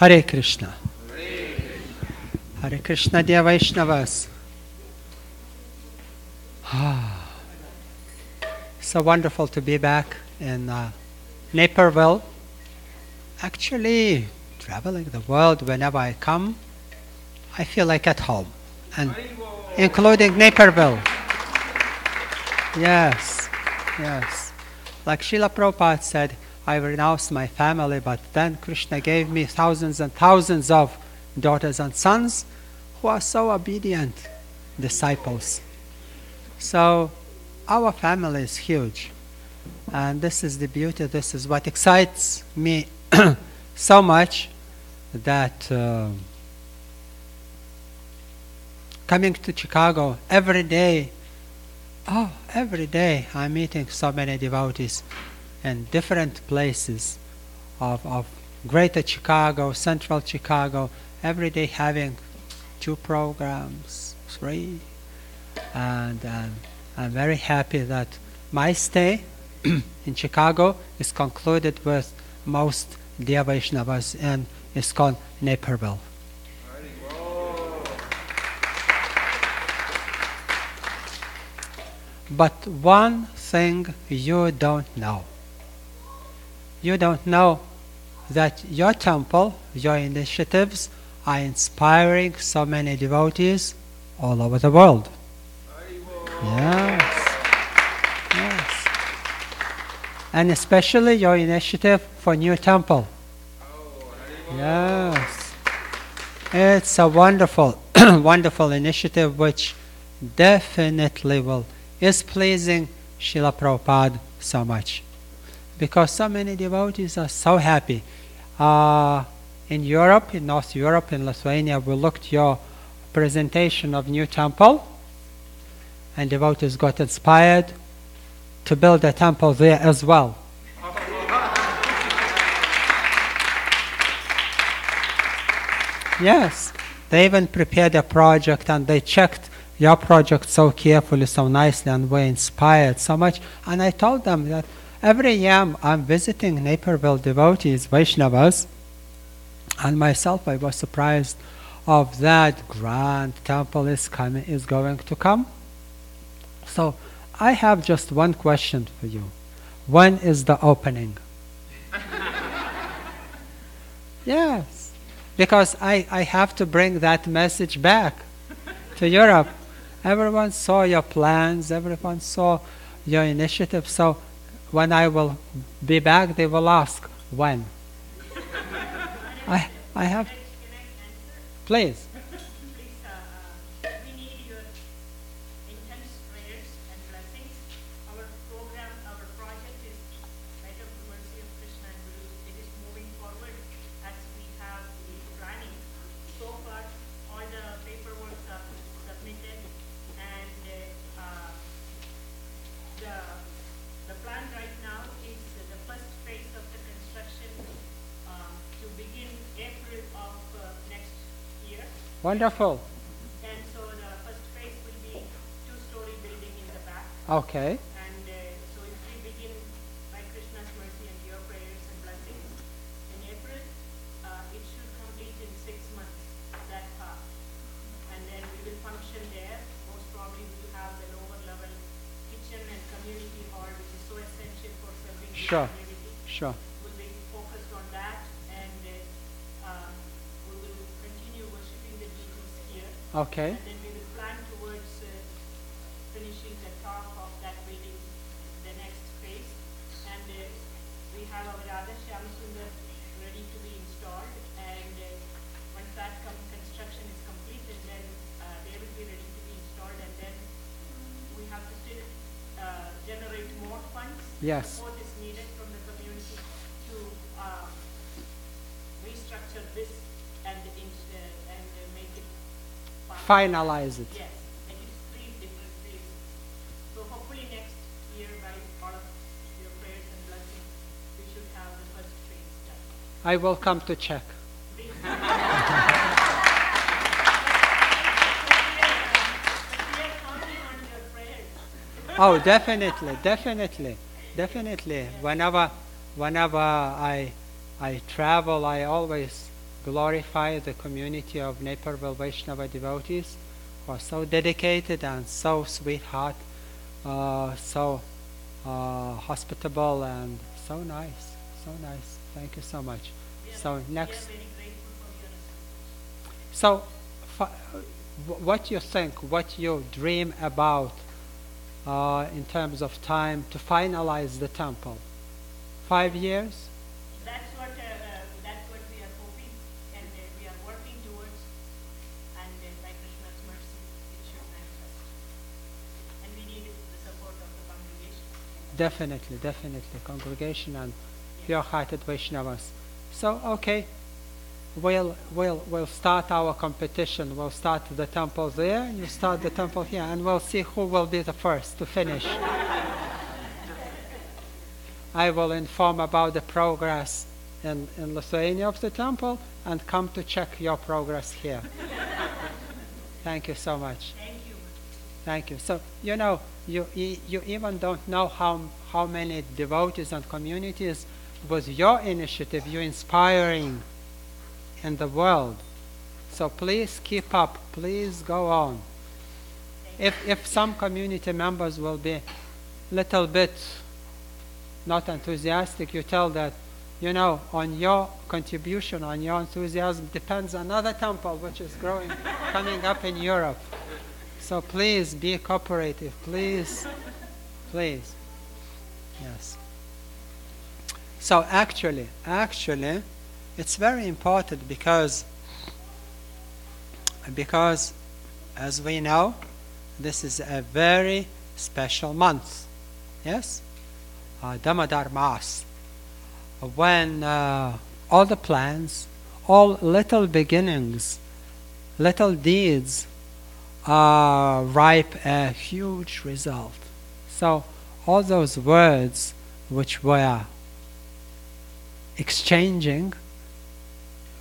Hare Krishna. Hare Krishna, dear Vaishnavas. So wonderful to be back in Naperville. Actually, traveling the world, whenever I come, I feel like at home, and including Naperville. Yes, yes. Like Srila Prabhupada said, I renounced my family, but then Krishna gave me thousands and thousands of daughters and sons who are so obedient disciples. So our family is huge. And this is the beauty, this is what excites me so much, that coming to Chicago every day, I'm meeting so many devotees in different places of Greater Chicago, Central Chicago, every day having 2 programs, 3. And I'm very happy that my stay in Chicago is concluded with most dear Vaishnavas in ISKCON Naperville. But one thing you don't know. You don't know that your temple, your initiatives are inspiring so many devotees all over the world. Yes. Yes. And especially your initiative for new temple. Yes. It's a wonderful, wonderful initiative which definitely is pleasing Srila Prabhupada so much. Because so many devotees are so happy. In Europe, in North Europe, in Lithuania, we looked at your presentation of new temple, and devotees got inspired to build a temple there as well. Yes, they even prepared a project, and they checked your project so carefully, so nicely, and were inspired so much. And I told them that every year I'm visiting Naperville devotees, Vaishnavas, and myself I was surprised of that grand temple is going to come. So I have just one question for you. When is the opening? Yes, because I have to bring that message back to Europe. Everyone saw your plans, everyone saw your initiative, so when I will be back, they will ask, when? I have... Please. We need your intense prayers and blessings. Our program, our project is right of the mercy of Krishna and Guru. It is moving forward as we have been planning. So far, all the paperwork are submitted, and the plan right now is the first phase of the construction to begin April of next year. Wonderful. And so the first phase will be 2-story building in the back. Okay. And so if we begin by Krishna's mercy and your prayers and blessings in April, it should complete in 6 months, that part. And then we will function there. Most probably we will have the lower level kitchen and community hall, which is so essential for serving the community. Sure. We'll be focused on that, and we will continue worshiping the deities here. Okay. And then we will plan towards finishing the top of that building, the next phase. And we have our Radha Shyam Sundar ready to be installed. And once that construction is completed, then they will be ready to be installed. And then we have to still generate more funds. Yes. Support is needed from the community to restructure this and make it Finalize it. Yes, and it is 3 different phases. So hopefully next year, by all of your prayers and blessings, we should have the first phase done. I will come to check. Please. We are counting on your prayers. Oh, definitely, definitely, definitely. Whenever I travel, I always glorify the community of Naperville Vaishnava devotees who are so dedicated and so sweetheart, so hospitable and so nice, so nice. Thank you so much. So next, We are very grateful for your assistance. so what you think, what you dream about in terms of time to finalize the temple? 5 years? That's what we are hoping, and we are working towards, and by Krishna's mercy, it should manifest. And we need the support of the congregation. Definitely, definitely. Congregation and pure-hearted Vaishnavas. So, okay, we'll start our competition. We'll start the temple there, and you start the temple here, and we'll see who will be the first to finish. I will inform about the progress in Lithuania of the temple and come to check your progress here. Thank you so much. Thank you. Thank you. So, you know, you even don't know how many devotees and communities with your initiative you're inspiring in the world. So please keep up. Please go on. If some community members will be little bit not enthusiastic, you tell that, you know, on your contribution, on your enthusiasm depends another temple which is growing, coming up in Europe. So please be cooperative, please, please. Yes. So actually, it's very important because as we know, this is a very special month. Yes? Damodar Mas, when all the plans, all little beginnings, little deeds ripe a huge result. So all those words which were exchanging,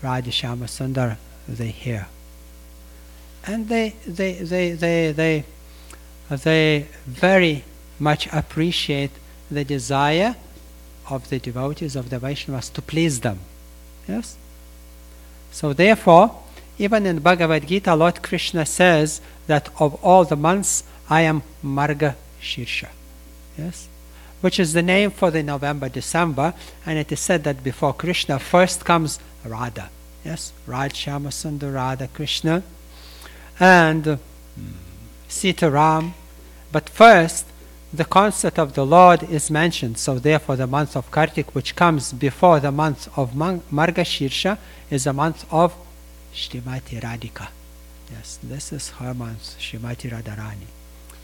Radhishama Sundar, they hear. And they very much appreciate the desire of the devotees, of the Vaishnavas, to please them. Yes? So therefore, even in Bhagavad Gita, Lord Krishna says that of all the months, I am Marga Shirsha. Yes? Which is the name for the November, December, and it is said that before Krishna first comes Radha. Yes? Radha Sundar, Radha Krishna, and Sitaram. But first, the concept of the Lord is mentioned. So therefore the month of Kartik, which comes before the month of Marga Shirsha, is a month of Srimati Radhika. Yes, this is her month, Srimati Radharani.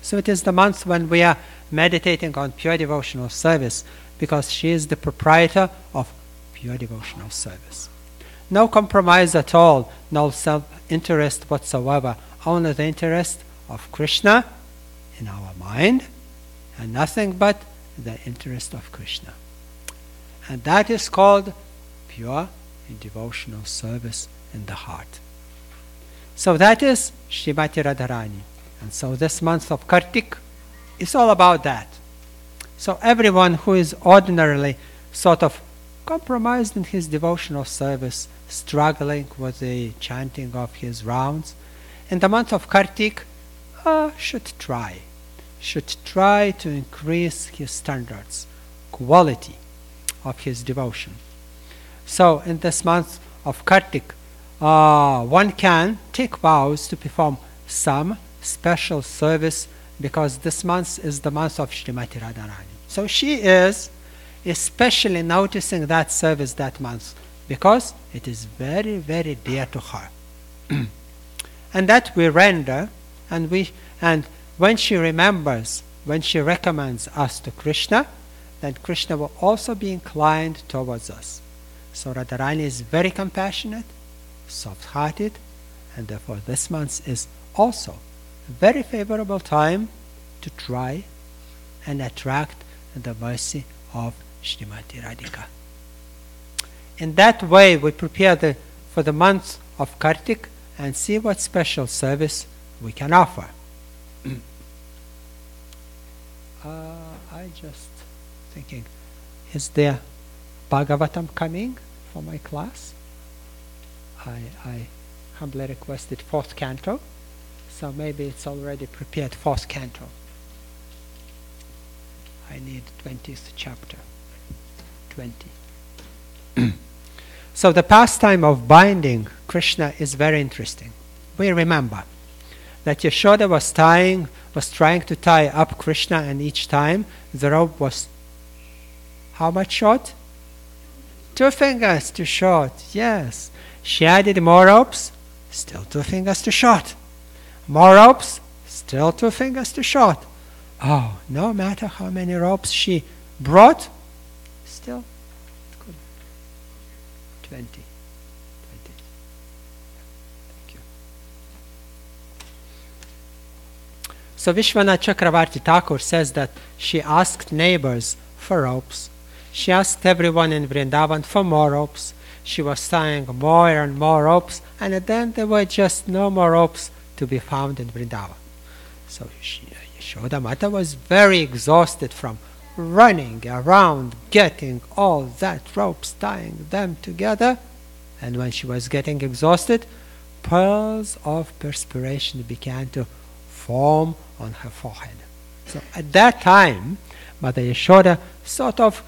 So it is the month when we are meditating on pure devotional service, because she is the proprietor of pure devotional service. No compromise at all, no self-interest whatsoever, only the interest of Krishna in our mind, and nothing but the interest of Krishna. And that is called pure and devotional service in the heart. So that is Srimati Radharani. And so this month of Kartik is all about that. So everyone who is ordinarily sort of compromised in his devotional service, struggling with the chanting of his rounds, in the month of Kartik should try to increase his standards, quality of his devotion. So in this month of Kartik, one can take vows to perform some special service, because this month is the month of Srimati Radharani. So she is especially noticing that service that month, because it is very, very dear to her. And that we render, and when she remembers, when she recommends us to Krishna, then Krishna will also be inclined towards us. So Radharani is very compassionate, soft-hearted, and therefore this month is also a very favorable time to try and attract the mercy of Srimati Radhika. In that way, we prepare for the month of Kartik and see what special service we can offer. I just thinking, is there Bhagavatam coming for my class? I humbly requested 4th canto, so maybe it's already prepared 4th canto. I need 20th chapter. 20. So the pastime of binding Krishna is very interesting. We remember that Yashoda was trying to tie up Krishna, and each time the rope was how much short? 2 fingers too short. Yes. She added more ropes, still 2 fingers too short. More ropes, still 2 fingers too short. Oh, no matter how many ropes she brought, still it couldn't. 20. Thank you. So Vishwanath Chakravarti Thakur says that she asked neighbors for ropes. She asked everyone in Vrindavan for more ropes. She was tying more and more ropes, and then there were just no more ropes to be found in Vrindavan. So Yashoda Mata was very exhausted from running around, getting all that ropes, tying them together. And when she was getting exhausted, pearls of perspiration began to form on her forehead. So at that time, Mother Yashoda sort of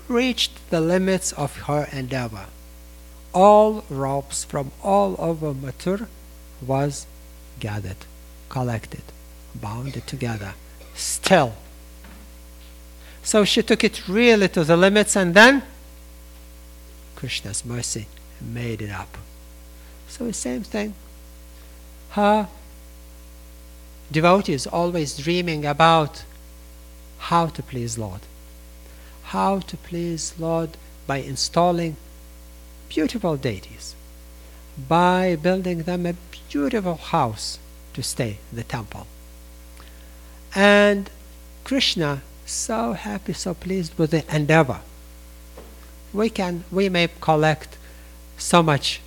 reached the limits of her endeavor. All ropes from all over Mathura was gathered, collected, bound together, still. So she took it really to the limits, and then Krishna's mercy made it up. So the same thing. Her devotee is always dreaming about how to please Lord. How to please Lord by installing beautiful deities, by building them a beautiful house to stay, the temple. And Krishna, so happy, so pleased with the endeavor. We may collect so much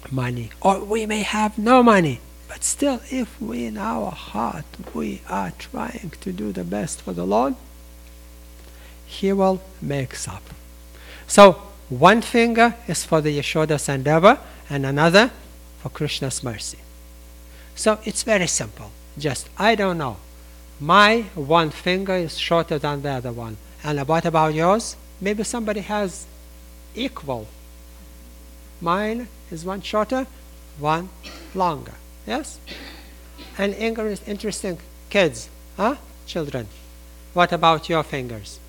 money, or we may have no money, but still, if we in our heart we are trying to do the best for the Lord, He will make up. So 1 finger is for the Yashoda's endeavor, and another for Krishna's mercy. So it's very simple. Just, I don't know, my 1 finger is shorter than the other one. And what about yours? Maybe somebody has equal. Mine is 1 shorter, 1 longer. Yes? And interesting kids, children. What about your fingers?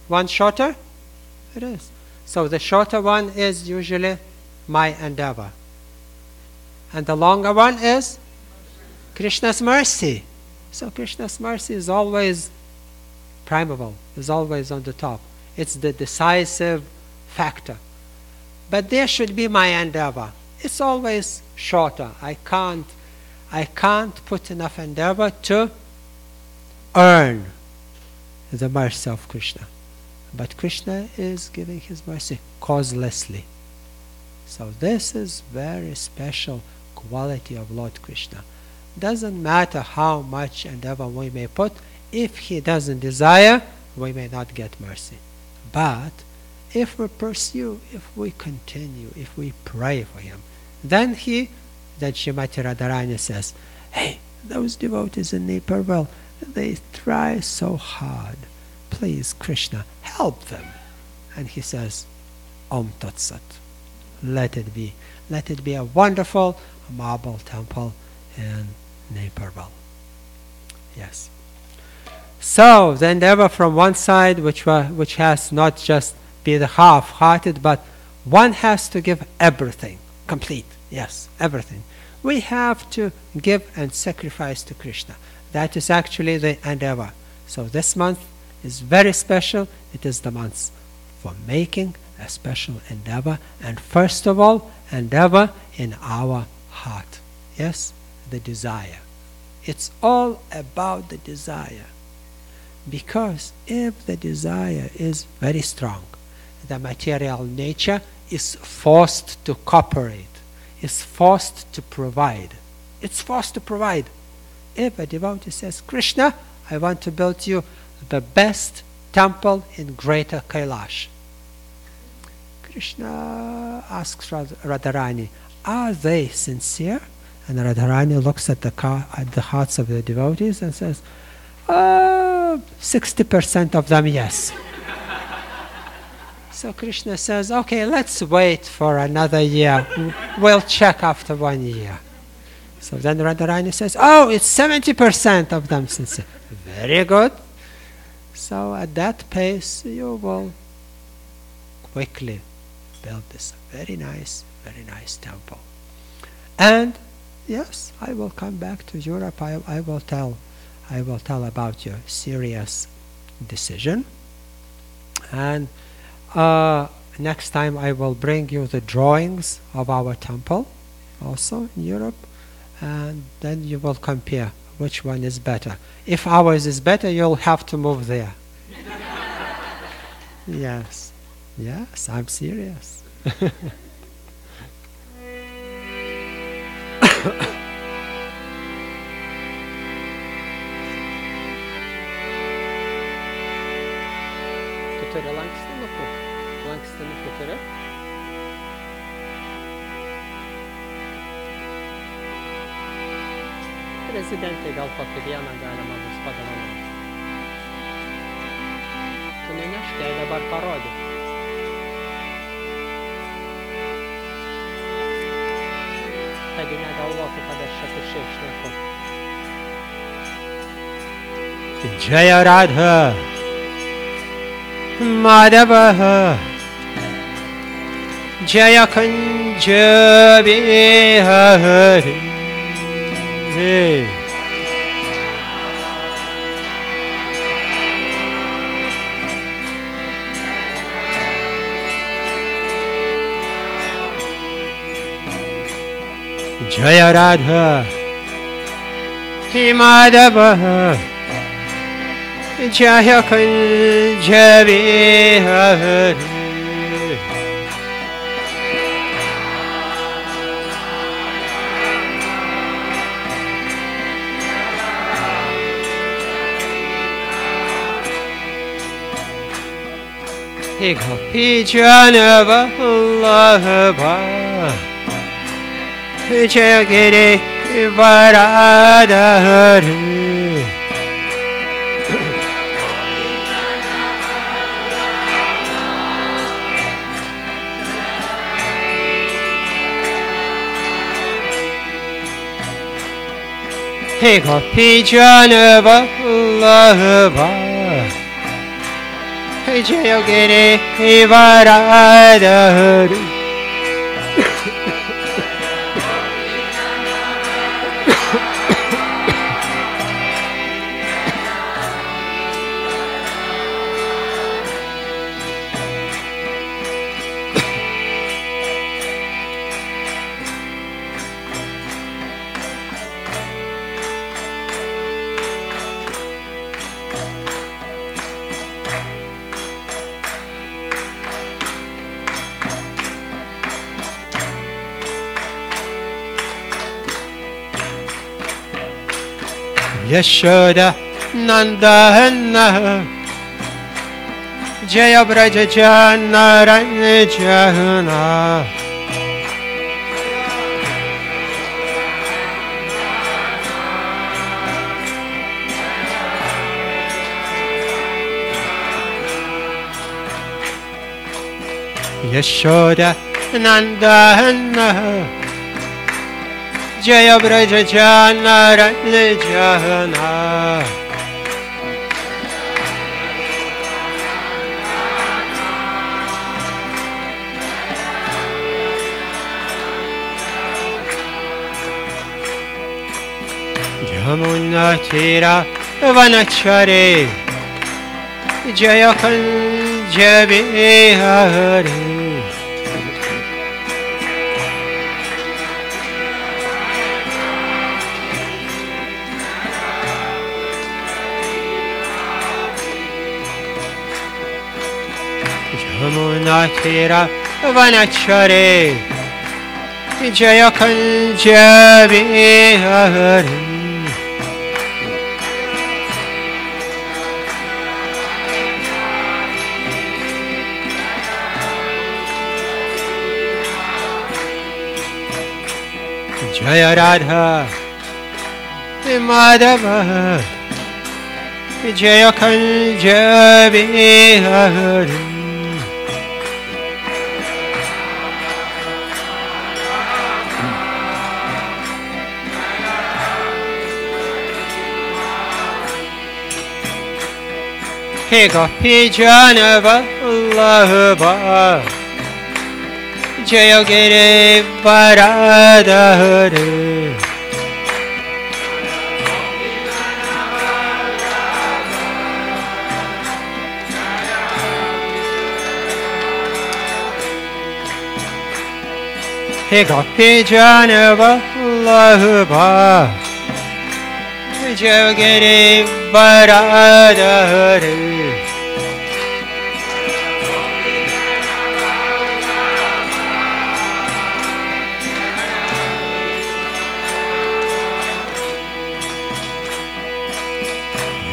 1 shorter? It is. So the shorter one is usually my endeavor. And the longer one is Krishna's mercy. So Krishna's mercy is always primeval, is always on the top. It's the decisive factor. But there should be my endeavor. It's always shorter. I can't put enough endeavor to earn the mercy of Krishna. But Krishna is giving His mercy causelessly. So this is very special quality of Lord Krishna. Doesn't matter how much endeavor we may put, if He doesn't desire, we may not get mercy. But if we pursue, if we continue, if we pray for Him, then Srimati Radharani says, hey, those devotees in Naperville, they try so hard. Please, Krishna, help them. And He says, Om Tat Sat. Let it be. Let it be a wonderful marble temple in Naperville. Yes. So the endeavor from one side, which has not just be the half-hearted, but one has to give everything, complete. Yes, everything. We have to give and sacrifice to Krishna. That is actually the endeavor. So this month is very special. It is the month for making a special endeavor, and first of all, endeavor in our heart. Yes, the desire. It's all about the desire. Because if the desire is very strong, the material nature is forced to cooperate, is forced to provide. It's forced to provide. If a devotee says, Krishna, I want to build you the best temple in Greater Kailash, Krishna asks Radharani, are they sincere? And Radharani looks at the hearts of the devotees and says, 60% of them, yes. So Krishna says, okay, let's wait for another year. We'll check after 1 year. So then Radharani says, oh, it's 70% of them sincere. Very good. So at that pace, you will quickly build this very nice temple. And yes, I will come back to Europe. I will tell about your serious decision. And next time I will bring you the drawings of our temple also in Europe, and then you will compare which one is better. If ours is better, you'll have to move there. Yes, I'm serious. Tu turi lankstinukų? Lankstinukų turi? Prezidentai gal kokį vieną galima bus padovanoti. Tu nunešk, jai dabar parodyk. Taigi negalvotų, kad aš čia tuščiai šneku. Jaya Radha Madhava Jaya Kunja Bihari Jaya Radha Madhava Jaya Kunja Bihari Gopi Jana Vallabha Jaya Giri Varadhari Gopi Jana Vallabha Jaya Giri Varadhari Yashoda Nandana Jaya Braja Jana Ranjana Yashoda Nandana Jaya Braja Jana Ranjana Yamuna Tira Vanachare Jaya Kunja Bihari Yamuna Tira Vanachare Jaya Kunja Bihari Jaya Radha Madhava Jaya Kanja Bihari. He Gopi Jana Vallabha Jaya Giri Varadhari. He Gopi Jana Vallabha Jaya Giri Varadhari.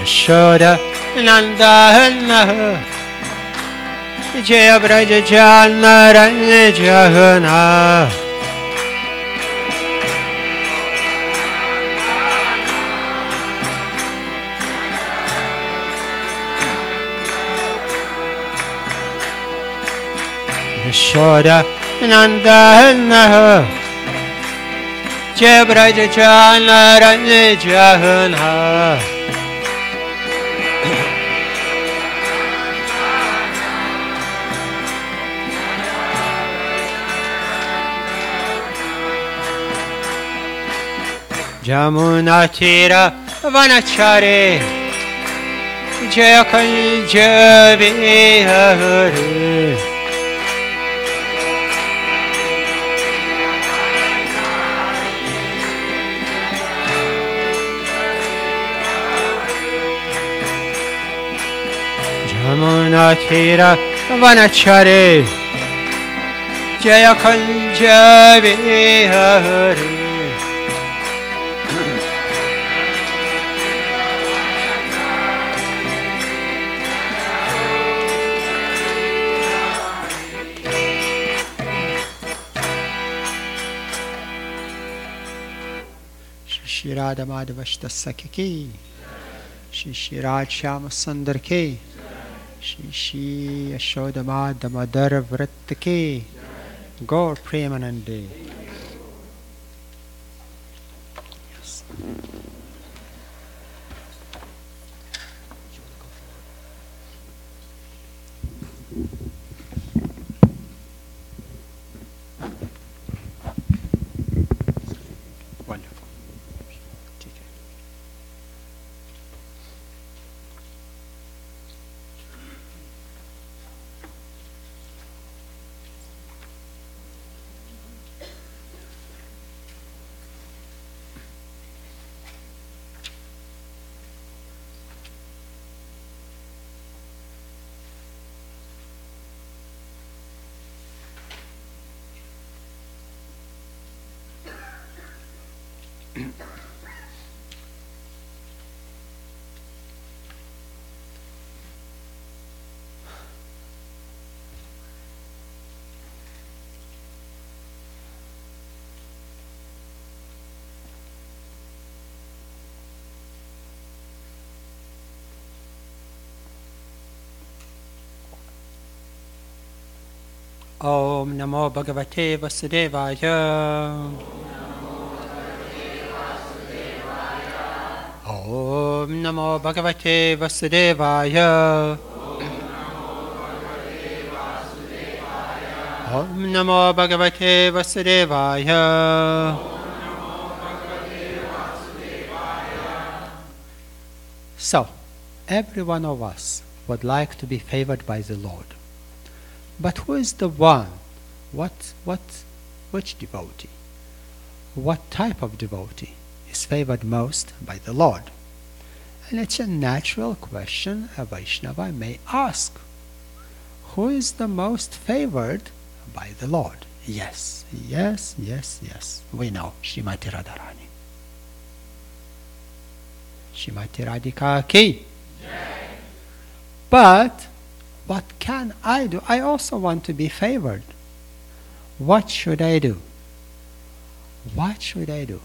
Yashoda Nandana Jaya Braja Jana Ranjana. Yashoda Nandana Jaya Braja Jana Ranjana. Jamuna Tira Vanachare Jaya Kanja Bihari. Jamuna Tira Vanachare Jaya Kanja Bihari. Shri Radha Madhava Sakhi ki, Shri Radha Shyama Sundar ki, Shri Yashoda Madhava Vrat ki, Gaur Premanande. Yes. Wonderful. Om Namo Bhagavate Vasudevaya. Om Namo Bhagavate Vasudevaya. Om Namo Bhagavate Vasudevaya. So, every one of us would like to be favored by the Lord. But who is the one? Which devotee? What type of devotee is favored most by the Lord? And it's a natural question a Vaishnava may ask. Who is the most favored by the Lord? Yes, yes, yes, yes. We know Srimati Radharani. Srimati Radhika ki. But what can I do? I also want to be favored. What should I do? what should I do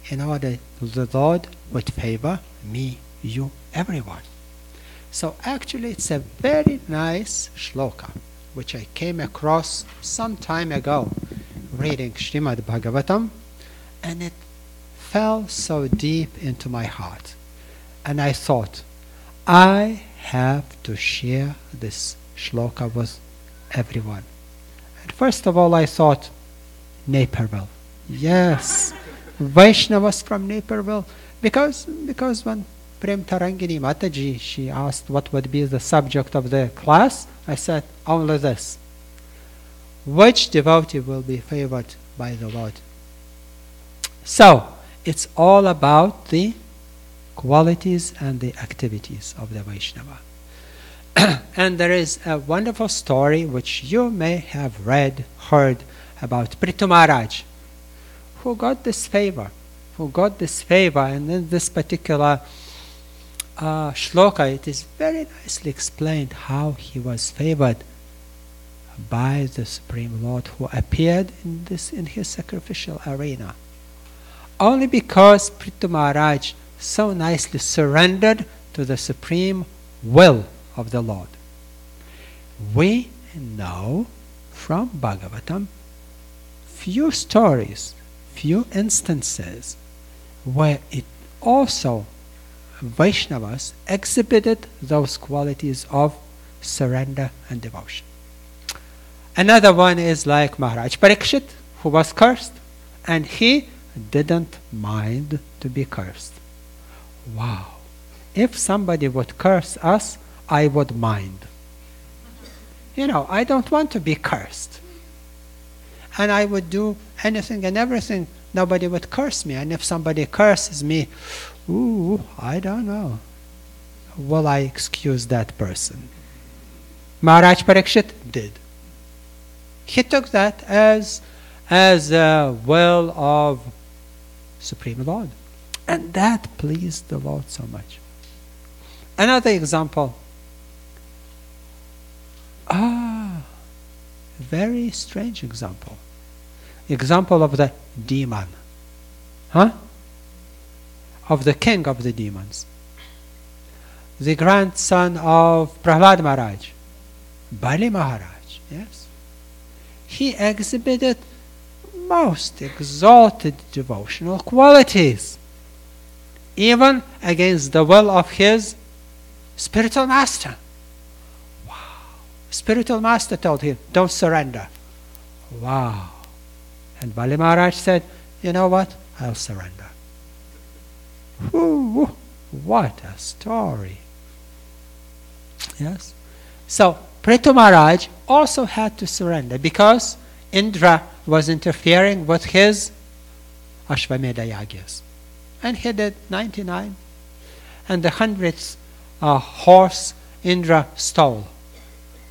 in order the Lord would favor me, you, everyone? So actually it's a very nice shloka which I came across some time ago reading Srimad Bhagavatam, and it fell so deep into my heart. And I thought, I have to share this shloka with everyone. And first of all I thought, Naperville. Yes, Vaishnavas from Naperville. Because when Prem Tarangini Mataji, she asked what would be the subject of the class, I said, only this. Which devotee will be favored by the Lord? So, it's all about the qualities and the activities of the Vaishnava. And there is a wonderful story which you may have read, heard about Prithu Maharaj, who got this favor. And in this particular shloka, it is very nicely explained how he was favored by the Supreme Lord, who appeared in his sacrificial arena. Only because Prithu Maharaj so nicely surrendered to the supreme will of the Lord. We know from Bhagavatam few stories, few instances where it also Vaishnavas exhibited those qualities of surrender and devotion. Another one is like Maharaj Parikshit, who was cursed, and he didn't mind to be cursed. Wow! If somebody would curse us, I would mind. I don't want to be cursed. And I would do anything and everything. Nobody would curse me. And if somebody curses me, I don't know. Will I excuse that person? Maharaj Parikshit did. He took that as a will of Supreme Lord. And that pleased the Lord so much. Another example. Very strange example. Example of the demon. Of the king of the demons. The grandson of Prahlad Maharaj. Bali Maharaj. Yes. He exhibited most exalted devotional qualities, even against the will of his spiritual master. Wow. Spiritual master told him, don't surrender. Wow. And Bali Maharaj said, you know what? I'll surrender. Ooh, what a story. Yes. So, Prithu Maharaj also had to surrender because Indra was interfering with his Ashvamedha Yagyas. And he did 99. And the 100th horse Indra stole.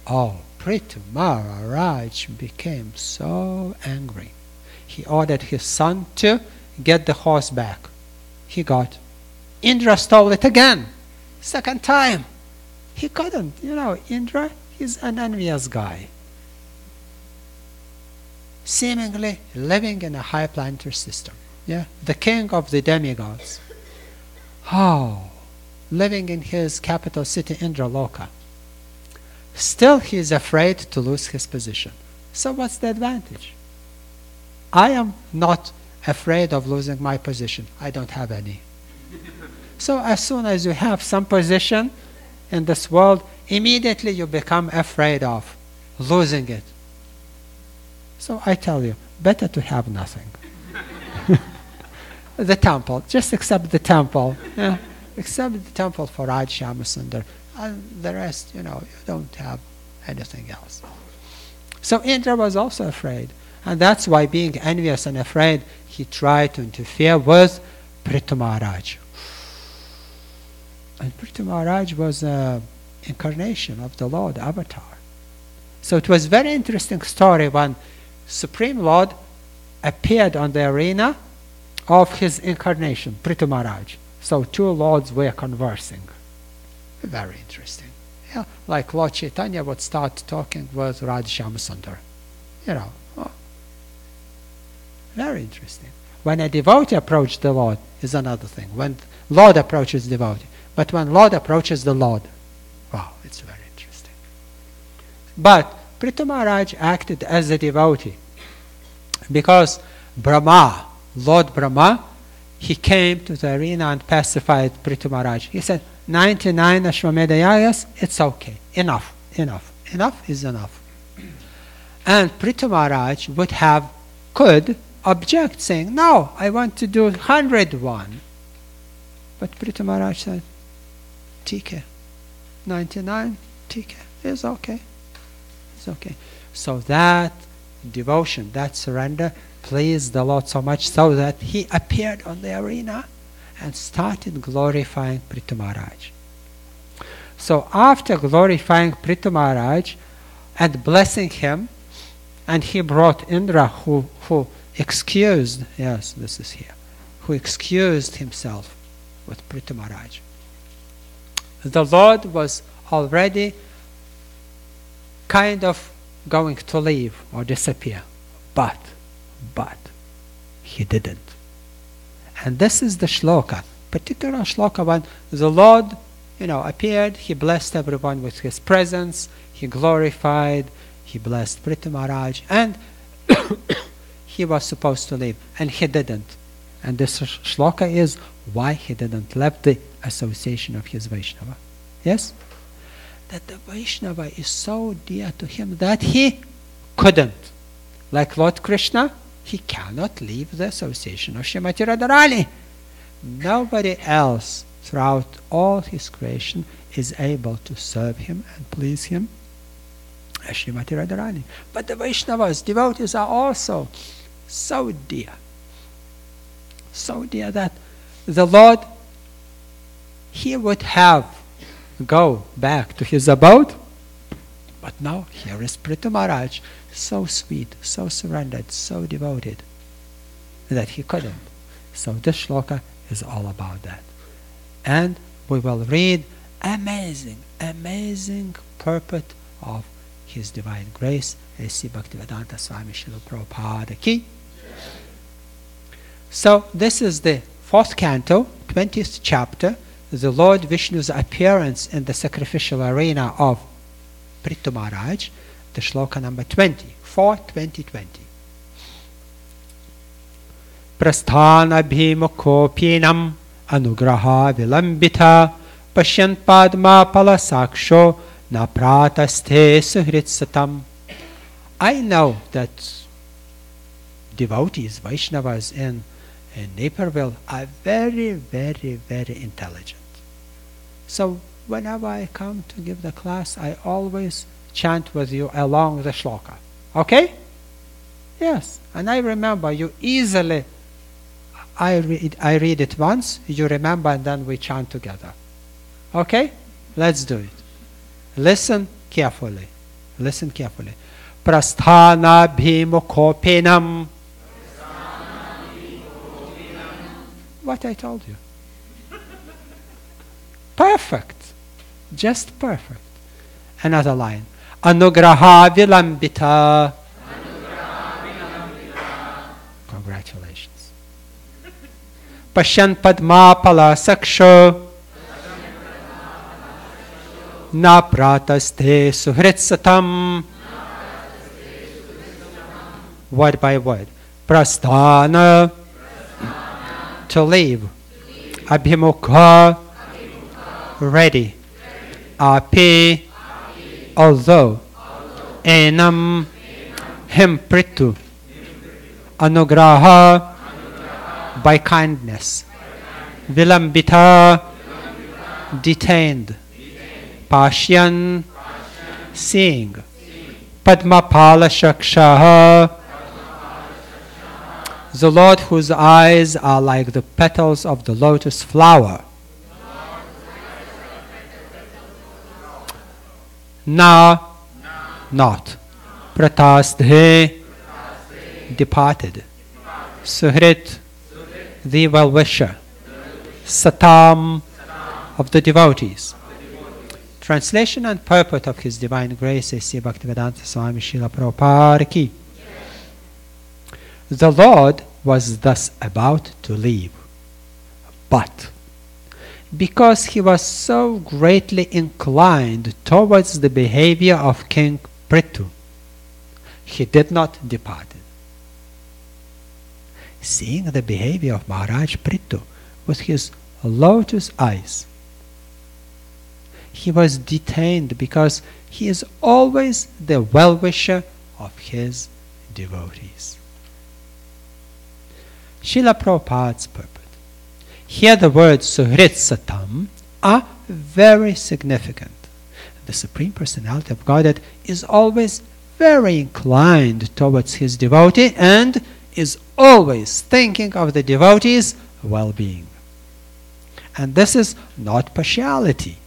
Oh, Prithu Maharaj became so angry. He ordered his son to get the horse back. He got. Indra stole it again. Second time. He couldn't. Indra, he's an envious guy. Seemingly living in a high planetary system. Yeah, the king of the demigods. Living in his capital city, Indraloka. Still he is afraid to lose his position. So what's the advantage? I am not afraid of losing my position. I don't have any. So as soon as you have some position in this world, immediately you become afraid of losing it. So I tell you, better to have nothing. The temple, just accept the temple. Yeah. Accept the temple for Raj Shyamasundar. And the rest, you don't have anything else. So Indra was also afraid. And that's why, being envious and afraid, he tried to interfere with Prithu Maharaj. And Prithu Maharaj was an incarnation of the Lord, Avatar. So it was a very interesting story when Supreme Lord appeared on the arena of his incarnation, Prithu Maharaj. So two lords were conversing. Very interesting. Yeah, like Lord Caitanya would start talking with Radha Shyamasundar. Very interesting. When a devotee approaches the Lord is another thing. When Lord approaches devotee. But when Lord approaches the Lord, wow, it's very interesting. But Prithu Maharaj acted as a devotee because Brahma, Lord Brahma, he came to the arena and pacified Prithu Maharaj. He said, 99 Ashwamedha Yagas, it's okay. Enough, enough. Enough is enough. And Prithu Maharaj could object, saying, no, I want to do 101. But Prithu Maharaj said, TK, 99, TK, is okay. It's okay. So that devotion, that surrender, pleased the Lord so much so that he appeared on the arena and started glorifying Prithu Maharaj. So after glorifying Prithu Maharaj and blessing him, and he brought Indra who excused, yes, this is here, who excused himself with Prithu Maharaj. The Lord was already kind of going to leave or disappear, but he didn't. And this is the shloka, particular shloka when the Lord, appeared, he blessed everyone with his presence, he glorified, he blessed Prithu Maharaj, and he was supposed to leave, and he didn't. And this shloka is why he didn't leave the association of his Vaishnava. Yes? That the Vaishnava is so dear to him that he couldn't. Like Lord Krishna, he cannot leave the association of Srimati Radharani. Nobody else throughout all his creation is able to serve him and please him as Srimati Radharani. But the Vaishnavas, devotees, are also so dear that the Lord, he would go back to his abode, but now here is Prithu Maharaj, so sweet, so surrendered, so devoted, that he couldn't. So this shloka is all about that. And we will read amazing purport of His Divine Grace, A.C. Bhaktivedanta Swami Srila Prabhupada Ki. So this is the 4th canto, 20th chapter, the Lord Vishnu's appearance in the sacrificial arena of Prithu Maharaj, the shloka number 20, 4:20:20. Prasthana bhimukopinam anugraha vilambita pashyant padma palasaksho naprataste suhritsatam. I know that devotees, Vaishnavas in Naperville are very intelligent. So whenever I come to give the class, I always chant with you along the shloka. Okay? Yes. And I remember you easily. I read it once, you remember, and then we chant together. Okay? Let's do it. Listen carefully. Listen carefully. Prasthana bhimukopinam. What I told you. Perfect. Just perfect. Another line. Anugraha vilambita. Congratulations. Pasyan padma pala saksho. Na prataste suhritsatam. Word by word. Prasthana. To leave. Abhimukha. Ready. Api. Although. Enam. Him Prithu. Anugraha. By kindness. Vilambita. Detained. Pashyan. Seeing. Padmapala Shakshaha. The Lord whose eyes are like the petals of the lotus flower. Na, not. Pratasthe, departed. Suhrit, the well-wisher. Satam, of the devotees. Translation and purport of His Divine Grace, A.C. Bhaktivedanta Swami Srila Prabhupada Ki. The Lord was thus about to leave, but because he was so greatly inclined towards the behavior of King Prithu, he did not depart. Seeing the behavior of Maharaj Prithu with his lotus eyes, he was detained because he is always the well-wisher of his devotees. Srila Prabhupada's purport. Here the words Suhrit Satam are very significant. The Supreme Personality of Godhead is always very inclined towards his devotee and is always thinking of the devotee's well-being. And this is not partiality.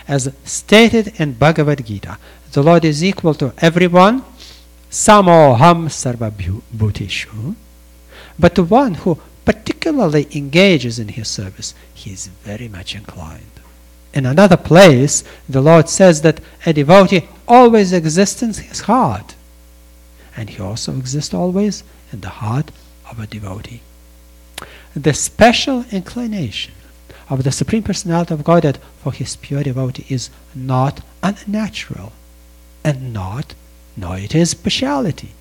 As stated in Bhagavad Gita, the Lord is equal to everyone, samoham sarva bhuteshu, but to one who particularly engages in his service, he is very much inclined. In another place, the Lord says that a devotee always exists in his heart, and he also exists always in the heart of a devotee. The special inclination of the Supreme Personality of Godhead for his pure devotee is not unnatural, and nor it is partiality.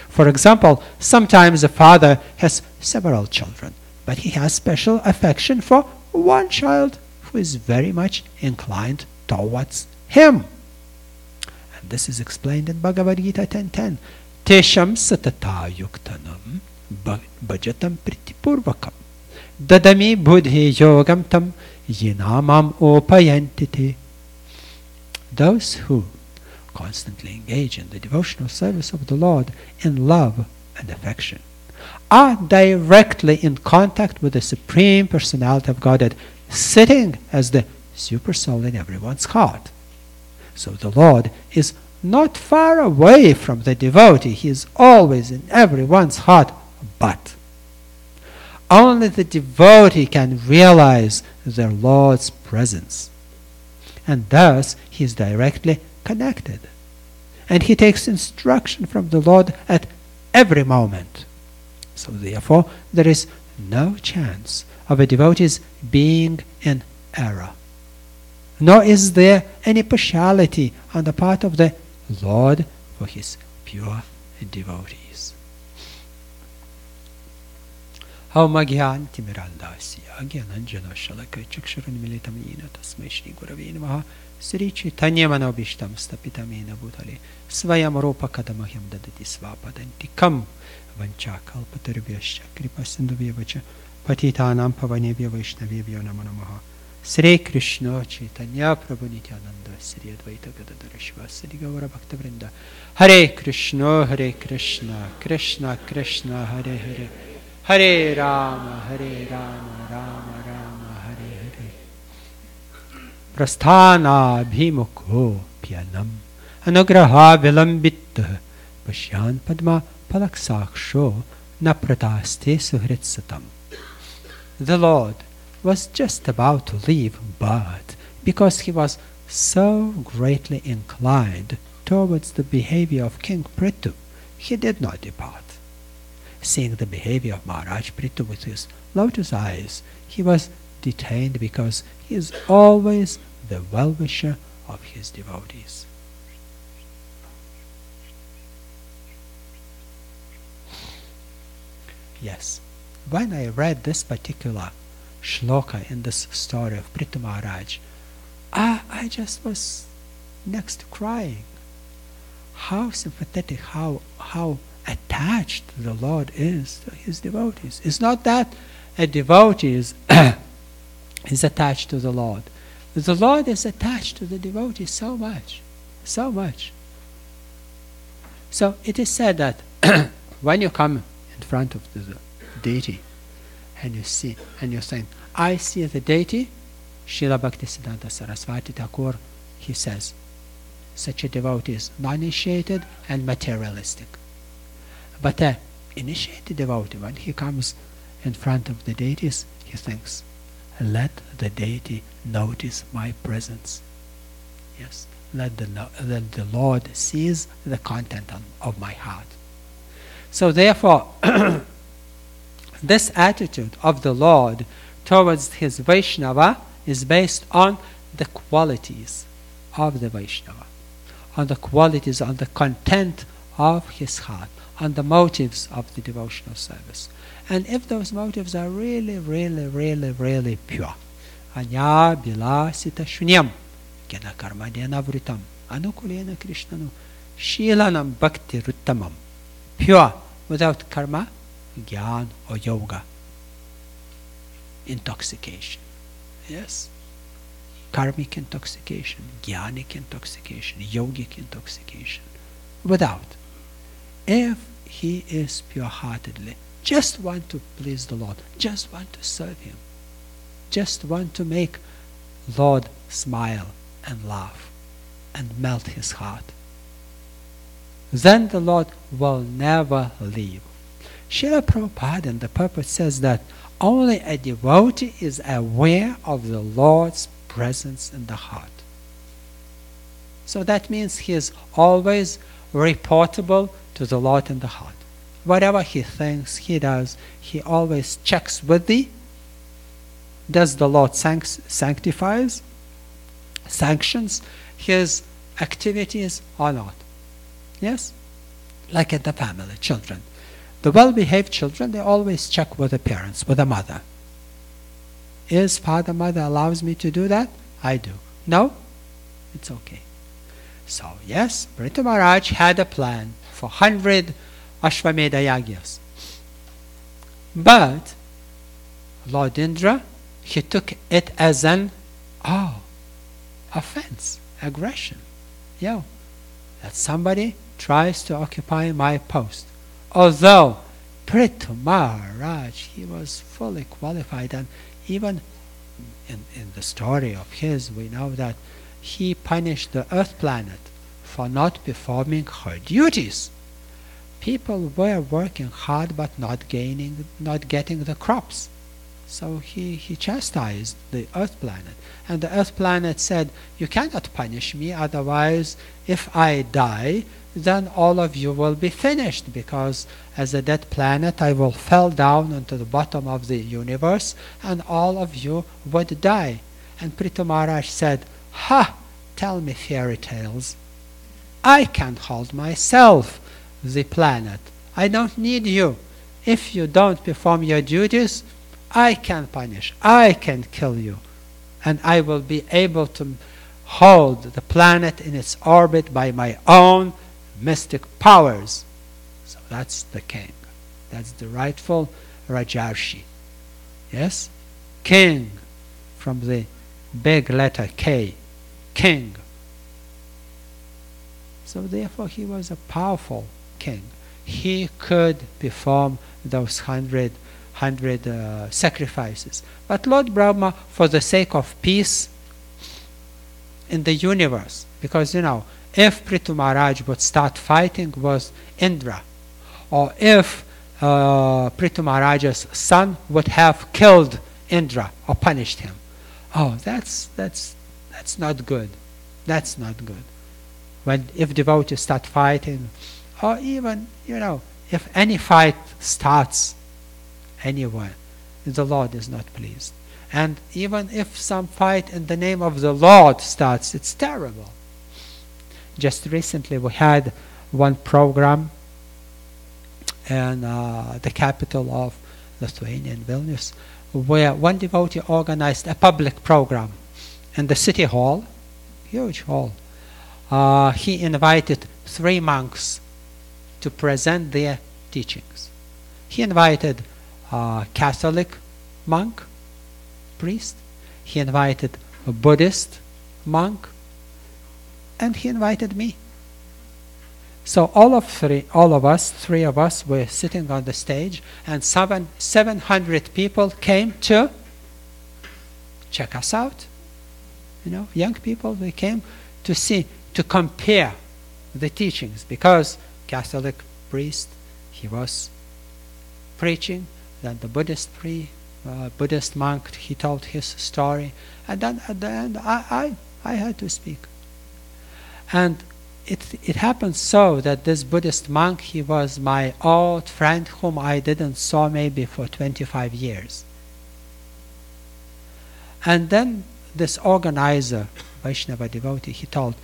For example, sometimes a father has several children, but he has special affection for one child who is very much inclined towards him. And this is explained in Bhagavad Gita 10.10. Tesham satata yuktanam bhajatam pritipurvakam dadami buddhi yogam tam yinamam opayantite. Those who constantly engage in the devotional service of the Lord in love and affection are directly in contact with the Supreme Personality of Godhead, sitting as the super soul in everyone's heart. So the Lord is not far away from the devotee. He is always in everyone's heart, but only the devotee can realize their Lord's presence, and thus he is directly connected, and he takes instruction from the Lord at every moment. So therefore there is no chance of a devotee's being in error, nor is there any partiality on the part of the Lord for his pure devotees. Haumagyan timirandasya gyananjana shalaka chaksharanmilitamina tasmai shri gurave namaha Sri Caitanya manobishtam stapitamena bhutale svayam rupa kadamahyam dadati svapadantikam vancha kalpatarvyascha kripasindhuvyevacha patitanam pavanevya vaishnavevyo namo namaha. Sri Krishna Caitanya Prabhu Nityananda Sri Advaita Gadadhara Shiva Sri Gaura Bhakta Vrinda. Hare Krishna Krishna Krishna Hare Hare, Hare Rama Rama Rama Hare Hare. Prasthana bhimukho pyanam anugraha vilambita pashyan padma palaksaksho naprataste suhritsatam. The Lord was just about to leave, but because he was so greatly inclined towards the behavior of King Prithu, he did not depart. Seeing the behavior of Maharaj Prithu with his lotus eyes, he was detained because he is always the well-wisher of his devotees. Yes, when I read this particular shloka in this story of Prithu Maharaj, I just was next to crying. How sympathetic, how attached the Lord is to his devotees. It's not that a devotee is attached to the Lord. The Lord is attached to the devotee so much, so much. So it is said that when you come in front of the deity and you see, and you're saying, I see the deity, Srila Bhaktisiddhanta Saraswati Thakur, he says, such a devotee is non-initiated and materialistic. But an initiated devotee, when he comes in front of the deities, he thinks, let the deity notice my presence. Yes, let the Lord sees the content of my heart. So therefore, this attitude of the Lord towards his Vaishnava is based on the qualities of the Vaishnava, on the qualities, on the content of his heart, on the motives of the devotional service. And if those motives are really, really, really, really pure, anya bilasita shunyam, kena karmadena vritam, anukulena krishnanu, shilanam bhakti ruttamam, pure, without karma, gyan or yoga, intoxication. Yes? Karmic intoxication, jnanic intoxication, yogic intoxication. Without. If he is pure-heartedly, just want to please the Lord, just want to serve him, just want to make Lord smile and laugh and melt his heart, then the Lord will never leave. Srila Prabhupada in the purport says that only a devotee is aware of the Lord's presence in the heart. So that means he is always reportable to the Lord in the heart. Whatever he thinks, he does, he always checks with thee. Does the Lord sanctions his activities or not? Yes? Like in the family, children. The well-behaved children, they always check with the parents, with the mother. Is father, mother allows me to do that? I do. No? It's okay. So, yes, Prithu Maharaj had a plan for 100 Ashwamedha Yagyas. But Lord Indra, he took it as an offense, aggression. Yeah, that somebody tries to occupy my post. Although Prithu Maharaj, he was fully qualified, and even in the story of his, we know that he punished the earth planet for not performing her duties. People were working hard but not getting the crops. So he chastised the earth planet. And the earth planet said, you cannot punish me, otherwise if I die, then all of you will be finished, because as a dead planet I will fall down into the bottom of the universe and all of you would die. And Prithu Maharaj said, ha, tell me fairy tales. I can hold myself, the planet. I don't need you. If you don't perform your duties, I can punish, I can kill you, and I will be able to hold the planet in its orbit by my own mystic powers. So that's the king. That's the rightful Rajarshi. Yes? King, from the big letter K. King. So therefore he was a powerful king. He could perform those 100 sacrifices. But Lord Brahma, for the sake of peace in the universe, because if Prithu Maharaj would start fighting with Indra, or if Prithu Maharaj's son would have killed Indra or punished him, that's not good. That's not good. If devotees start fighting, or even if any fight starts anywhere, the Lord is not pleased. And even if some fight in the name of the Lord starts, it's terrible. Just recently we had one program in the capital of Lithuania, in Vilnius, where one devotee organized a public program in the city hall, huge hall. He invited 3 monks to present their teachings. He invited a Catholic monk, priest, he invited a Buddhist monk, and he invited me. So all of us, 3 of us, were sitting on the stage, and 700 people came to check us out. Young people, they came to see, to compare the teachings, because Catholic priest, he was preaching, then the Buddhist monk, he told his story, and then at the end I had to speak. And it happened so that this Buddhist monk, he was my old friend whom I didn't saw maybe for 25 years. And then this organizer, Vaishnava devotee, he told,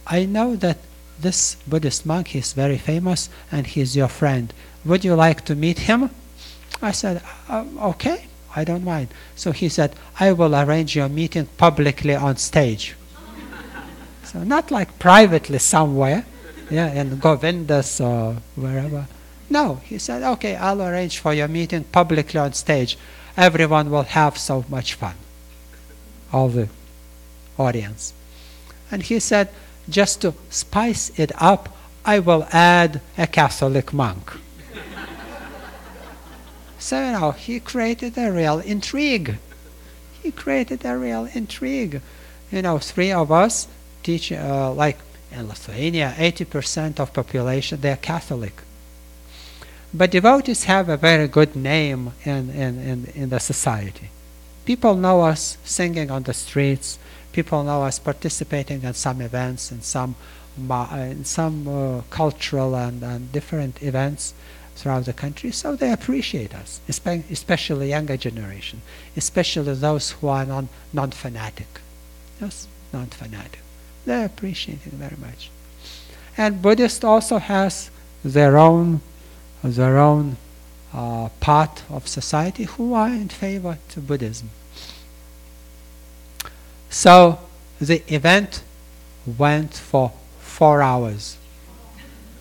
I know that this Buddhist monk is very famous and he's your friend. Would you like to meet him? I said, okay, I don't mind. So he said, I will arrange your meeting publicly on stage. So not like privately somewhere, yeah, in Govindas or wherever. No, he said, okay, I'll arrange for your meeting publicly on stage. Everyone will have so much fun, all the audience. And he said, just to spice it up, I will add a Catholic monk. So, he created a real intrigue. He created a real intrigue. 3 of us teach, like in Lithuania, 80% of population, they're Catholic. But devotees have a very good name in the society. People know us singing on the streets. People know us participating in some events, in some cultural and different events throughout the country. So they appreciate us, especially younger generation, especially those who are non-fanatic. Yes, non-fanatic. They appreciate it very much. And Buddhist also has their own part of society who are in favor to Buddhism. So the event went for 4 hours.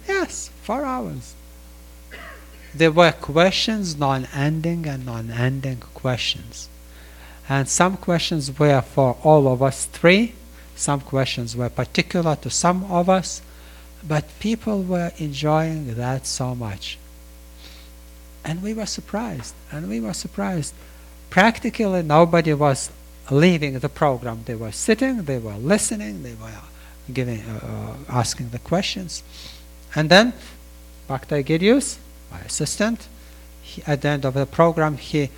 Yes, 4 hours. There were questions, non-ending and non-ending questions. And some questions were for all of us 3. Some questions were particular to some of us. But people were enjoying that so much. And we were surprised. Practically nobody was leaving the program. They were sitting, they were listening, they were asking the questions. And then Bhakti Gideus, my assistant, at the end of the program, he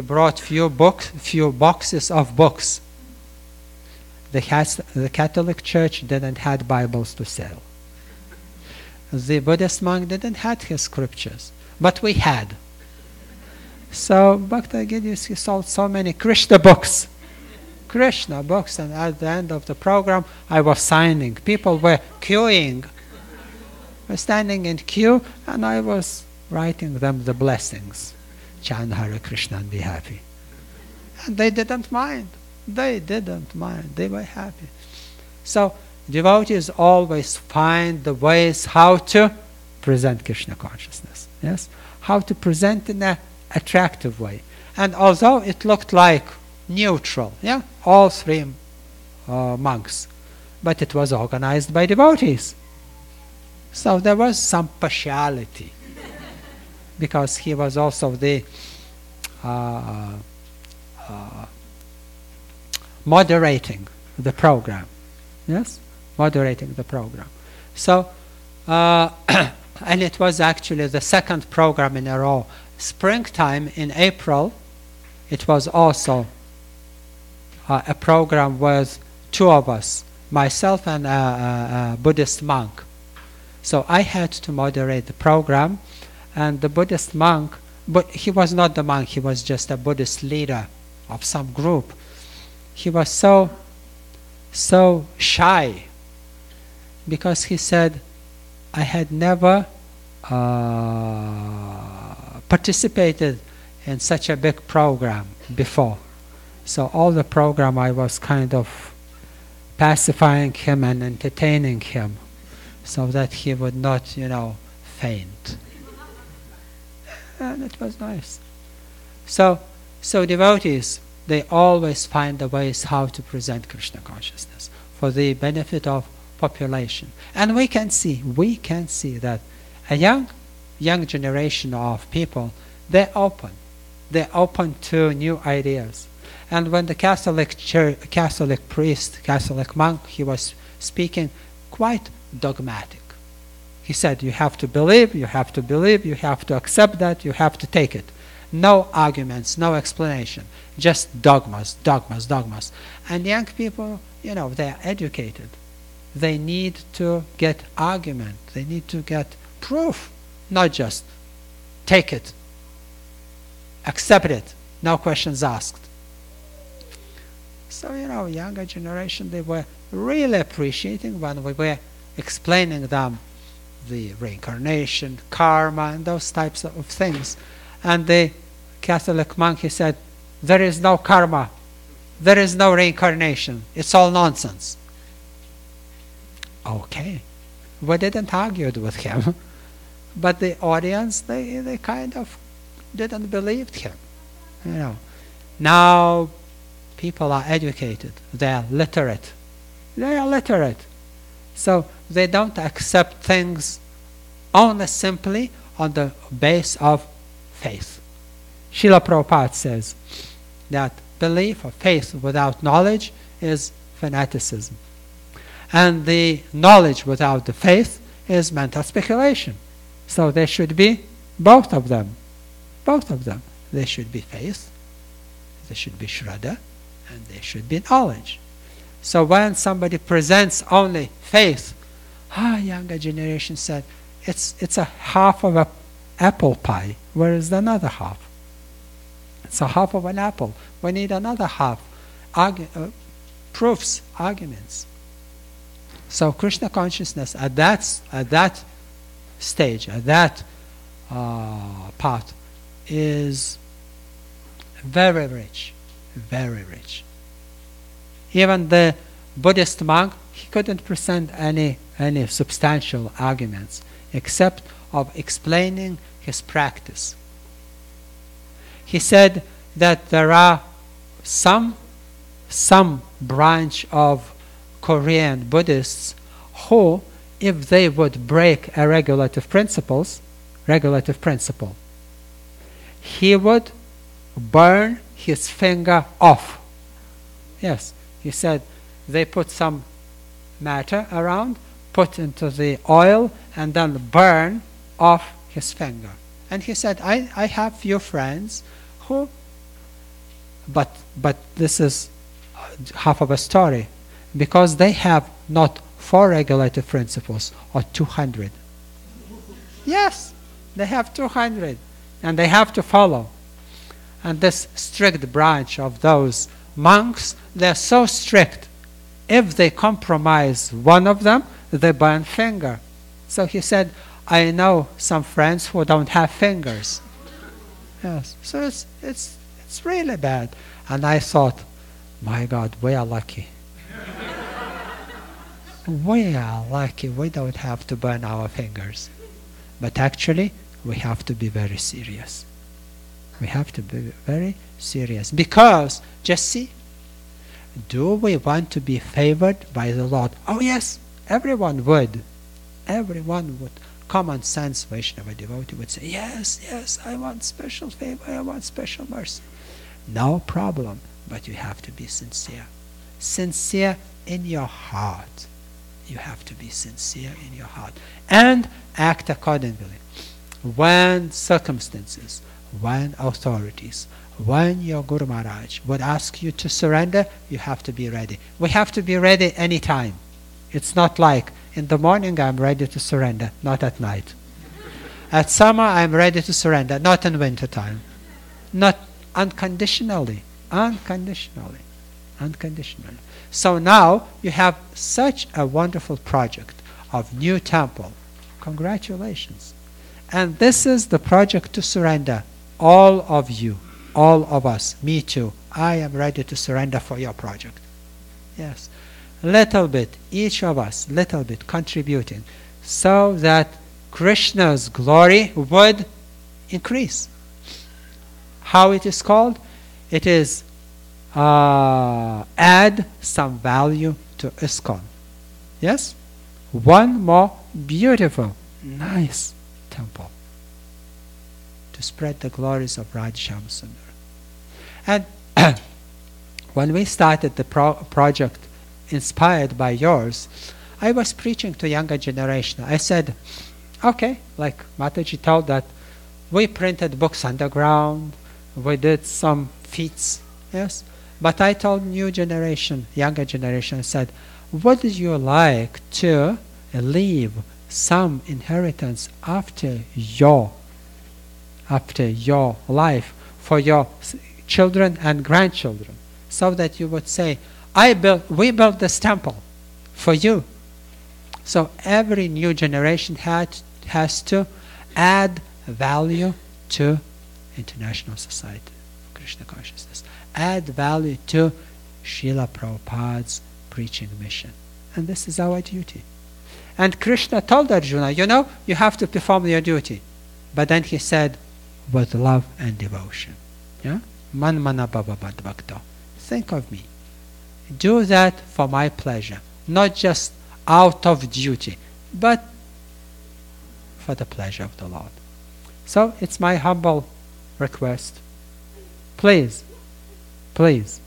brought few boxes of books. The Catholic Church didn't have Bibles to sell. The Buddhist monk didn't have his scriptures, but we had. So Bhakti Gideus, he sold so many Krishna books, and at the end of the program, I was signing. People were queuing. Were standing in queue, and I was writing them the blessings. Chant Hare Krishna and be happy. And they didn't mind. They were happy. So devotees always find the ways how to present Krishna consciousness. Yes, how to present in an attractive way. And although it looked like neutral, yeah, all 3 monks, but it was organized by devotees. So there was some partiality, because he was also the moderating the program. Yes, moderating the program. So, and it was actually the 2nd program in a row. Springtime in April, it was also a program with 2 of us, myself and a Buddhist monk. So I had to moderate the program, and the Buddhist monk, but he was not the monk, he was just a Buddhist leader of some group. He was so shy, because he said, I had never participated in such a big program before. So all the program I was kind of pacifying him and entertaining him, so that he would not, faint. And it was nice. So devotees, they always find the ways how to present Krishna consciousness for the benefit of population. And we can see that a young generation of people, they're open to new ideas. And when the Catholic priest, Catholic monk, he was speaking quite dogmatic. He said, you have to believe, you have to accept that, you have to take it. No arguments, no explanation, just dogmas. And young people, they are educated. they need to get argument. They need to get proof, not just take it, accept it, no questions asked. So, younger generation, they were really appreciating when we were explaining them the reincarnation, karma, and those types of things. And the Catholic monk, he said, there is no karma, there is no reincarnation, it's all nonsense. Okay, we didn't argue with him, but the audience, they kind of didn't believe him. Now people are educated, they are literate. So they don't accept things only simply on the base of faith. Srila Prabhupada says that belief or faith without knowledge is fanaticism. And the knowledge without the faith is mental speculation. So there should be both of them. Both of them. There should be faith, there should be Shraddha, and there should be knowledge. So when somebody presents only faith, younger generation said, it's a half of an apple pie. Where is the another half? It's a half of an apple. We need another half. Proofs, arguments. So Krishna consciousness at that stage, at that path, is very rich, very rich. Even the Buddhist monk, he couldn't present any substantial arguments except of explaining his practice. He said that there are some branch of Korean Buddhists who, if they would break a regulative principle, he would burn his finger off. Yes, he said they put some matter around, put into the oil, and then burn off his finger. And he said, I have few friends who, but this is half of a story, because they have not 4 regulative principles or 200. Yes, they have 200, and they have to follow. And this strict branch of those monks, they're so strict. If they compromise one of them, they burn finger. So he said, I know some friends who don't have fingers. Yes, so it's really bad. And I thought, my God, we are lucky. We are lucky. We don't have to burn our fingers. But actually, we have to be very serious. We have to be very serious. Because, just see, do we want to be favored by the Lord? Oh yes, everyone would. Everyone would. Common sense Vaishnava devotee would say, yes, I want special favor, I want special mercy. No problem, but you have to be sincere. Sincere in your heart. You have to be sincere in your heart. And act accordingly. When circumstances, when authorities, when your Guru Maharaj would ask you to surrender, you have to be ready. We have to be ready anytime. It's not like, in the morning I'm ready to surrender, not at night. At summer I'm ready to surrender, not in winter time. Not unconditionally. Unconditionally. So now you have such a wonderful project of new temple. Congratulations. And this is the project to surrender. All of you, all of us, me too. I am ready to surrender for your project. Yes. Little bit, each of us, little bit contributing, so that Krishna's glory would increase. How it is called? It is add some value to ISKCON. Yes? One more beautiful, nice temple to spread the glories of Radha Shyamsundar. And when we started the project inspired by yours, I was preaching to younger generation. I said, okay, like Mataji told that we printed books underground, we did some feats, yes, but I told new generation, younger generation, I said, would you like to leave some inheritance after your life for your children and grandchildren, so that you would say, we built this temple for you. So every new generation has to add value to International Society of Krishna Consciousness, add value to Srila Prabhupada's preaching mission. And this is our duty. And Krishna told Arjuna, you have to perform your duty. But then he said, with love and devotion. Yeah? Man mana bhava bad bhakta. Think of me. Do that for my pleasure. Not just out of duty, but for the pleasure of the Lord. So it's my humble request. Please, please,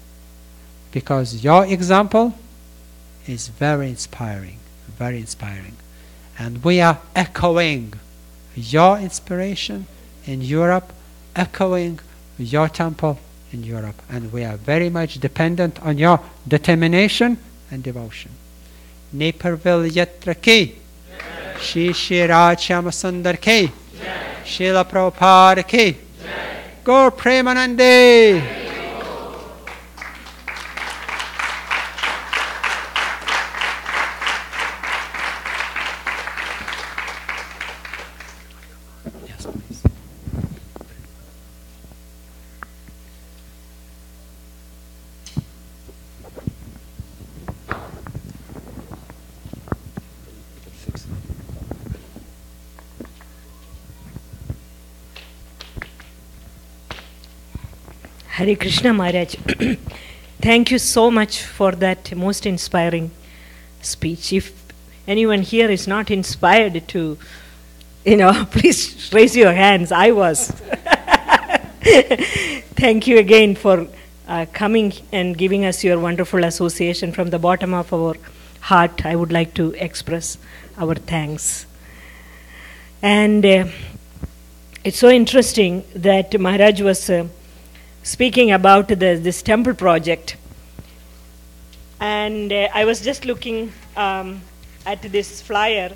because your example is very inspiring, very inspiring. And we are echoing your inspiration in Europe, echoing your temple in Europe. And we are very much dependent on your determination and devotion. Naperville Yatra ki, Shri Shri Rajyama Sundar ki, Srila Prabhupada ki, Gaur Premanande. Yes, please. Hare Krishna Maharaj. Thank you so much for that most inspiring speech. If anyone here is not inspired to, please raise your hands. I was. Thank you again for coming and giving us your wonderful association. From the bottom of our heart, I would like to express our thanks. And it's so interesting that Maharaj was speaking about this temple project. And I was just looking at this flyer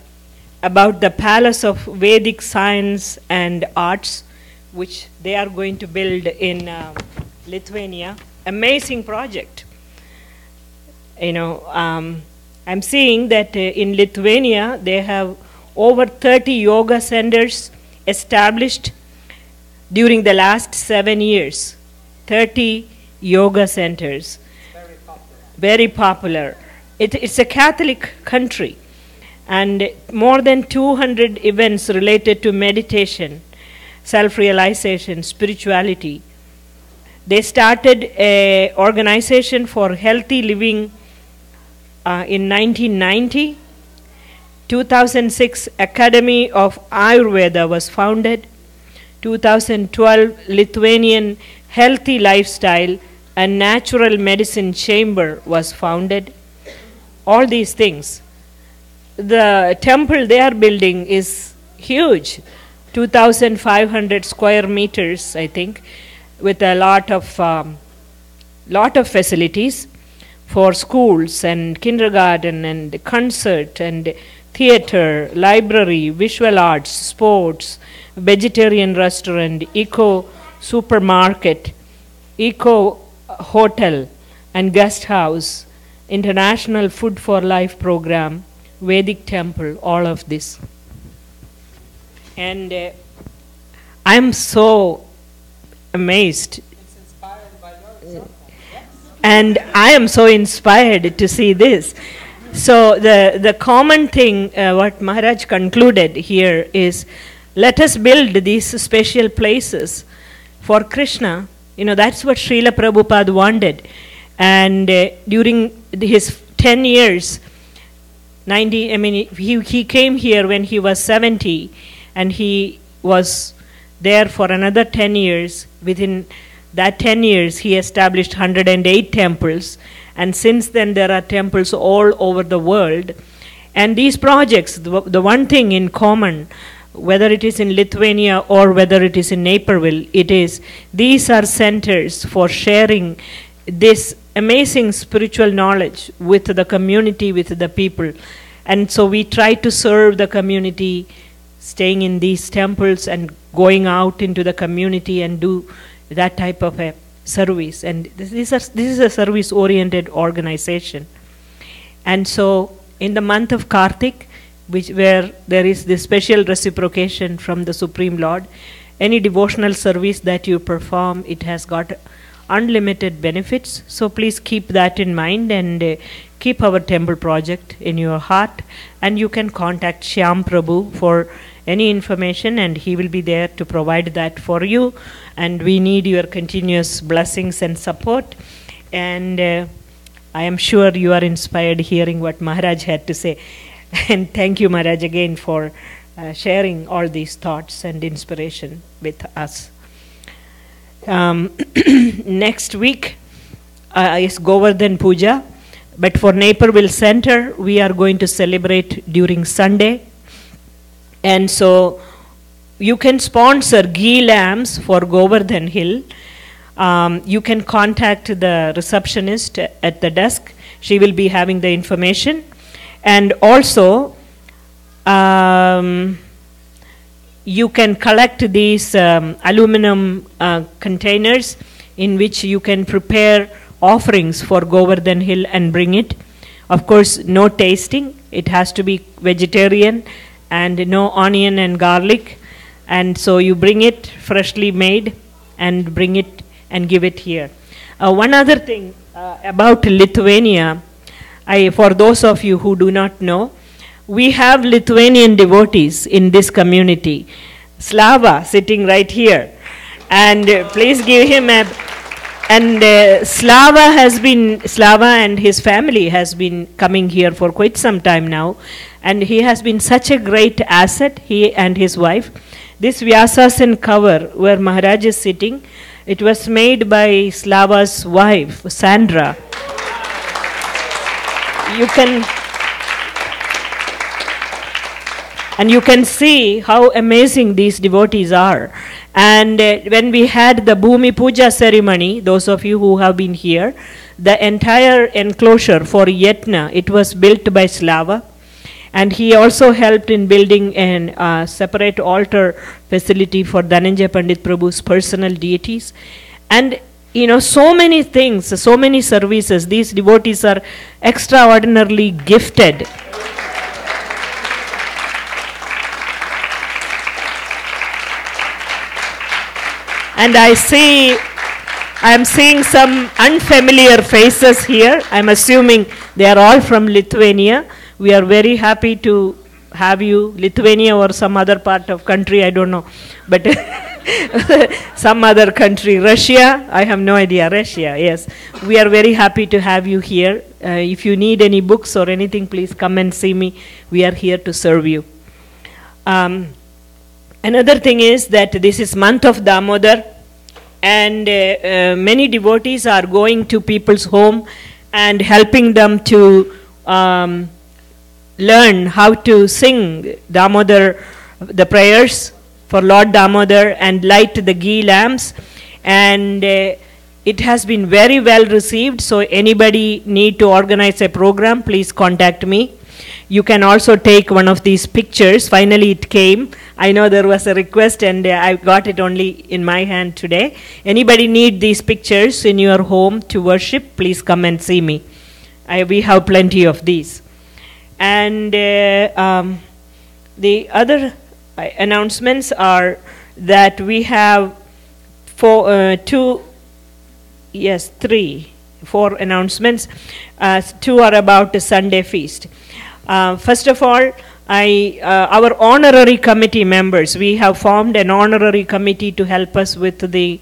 about the Palace of Vedic Science and Arts, which they are going to build in Lithuania. Amazing project. I'm seeing that in Lithuania they have over 30 yoga centers established during the last 7 years. 30 yoga centers. Very popular. Very popular. It's a Catholic country, and more than 200 events related to meditation, self-realization, spirituality. They started an organization for healthy living in 1990. 2006 Academy of Ayurveda was founded. 2012 Lithuanian Healthy Lifestyle and Natural Medicine Chamber was founded. All these things. The temple they are building is huge, 2,500 square meters, I think, with a lot of facilities for schools and kindergarten and concert and theater, library, visual arts, sports, vegetarian restaurant, eco supermarket, eco hotel and guest house, international food for life program, Vedic temple, all of this. And I am so amazed. It's inspired by your example. Yes. And I am so inspired to see this. So the common thing, what Maharaj concluded here is, let us build these special places for Krishna. That's what Srila Prabhupada wanted. And during his 10 years, he came here when he was 70, and he was there for another 10 years. Within that 10 years, he established 108 temples. And since then, there are temples all over the world. And these projects, the one thing in common, whether it is in Lithuania or whether it is in Naperville, these are centers for sharing this amazing spiritual knowledge with the community, with the people. And so we try to serve the community, staying in these temples and going out into the community and do that type of a service. And this is a service-oriented organization. And so in the month of Kartik, where there is this special reciprocation from the Supreme Lord, any devotional service that you perform, it has got unlimited benefits. So please keep that in mind, and keep our temple project in your heart. And you can contact Shyam Prabhu for any information, and he will be there to provide that for you. And we need your continuous blessings and support. And I am sure you are inspired hearing what Maharaj had to say. And thank you, Maharaj, again for sharing all these thoughts and inspiration with us. Next week is Govardhan Puja, but for Naperville Center, we are going to celebrate during Sunday. And so you can sponsor ghee lamps for Govardhan Hill. You can contact the receptionist at the desk. She will be having the information. And also, you can collect these aluminum containers in which you can prepare offerings for Govardhan Hill and bring it. Of course, no tasting. It has to be vegetarian and no onion and garlic. And so you bring it freshly made and bring it and give it here. One other thing about Lithuania, for those of you who do not know, we have Lithuanian devotees in this community. Slava sitting right here. And please give him a... And Slava and his family has been coming here for quite some time now. And he has been such a great asset, he and his wife. This Vyasasan cover where Maharaj is sitting, it was made by Slava's wife, Sandra. You can see how amazing these devotees are. And when we had the Bhumi Puja ceremony, those of you who have been here, the entire enclosure for Yetna, it was built by Slava. And he also helped in building a separate altar facility for Dhananjay Pandit Prabhu's personal deities. And you know, so many things, so many services. These devotees are extraordinarily gifted. And I am seeing some unfamiliar faces here. I'm assuming they are all from Lithuania. We are very happy to have you, Lithuania or some other part of country, I don't know. But some other country, Russia, I have no idea, Russia, yes. We are very happy to have you here. If you need any books or anything, please come and see me. We are here to serve you. Another thing is that this is month of Damodar, and many devotees are going to people's home and helping them to learn how to sing Damodar, the prayers for Lord Damodar, and light the ghee lamps. And it has been very well received, so anybody need to organize a program, please contact me. You can also take one of these pictures. Finally it came. I know there was a request and I got it only in my hand today. Anybody need these pictures in your home to worship, please come and see me. We have plenty of these. And the other announcements are that we have four announcements. Two are about the Sunday feast. First of all, our honorary committee members, we have formed an honorary committee to help us with the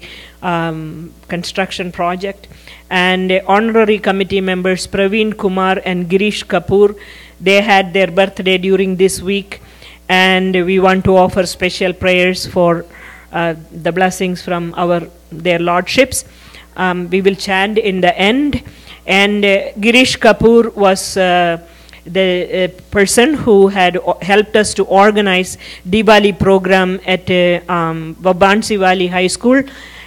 construction project. And honorary committee members Praveen Kumar and Girish Kapoor, they had their birthday during this week, and we want to offer special prayers for the blessings from their lordships. We will chant in the end. And Girish Kapoor was the person who had helped us to organize Diwali program at Vabansi Valley High School.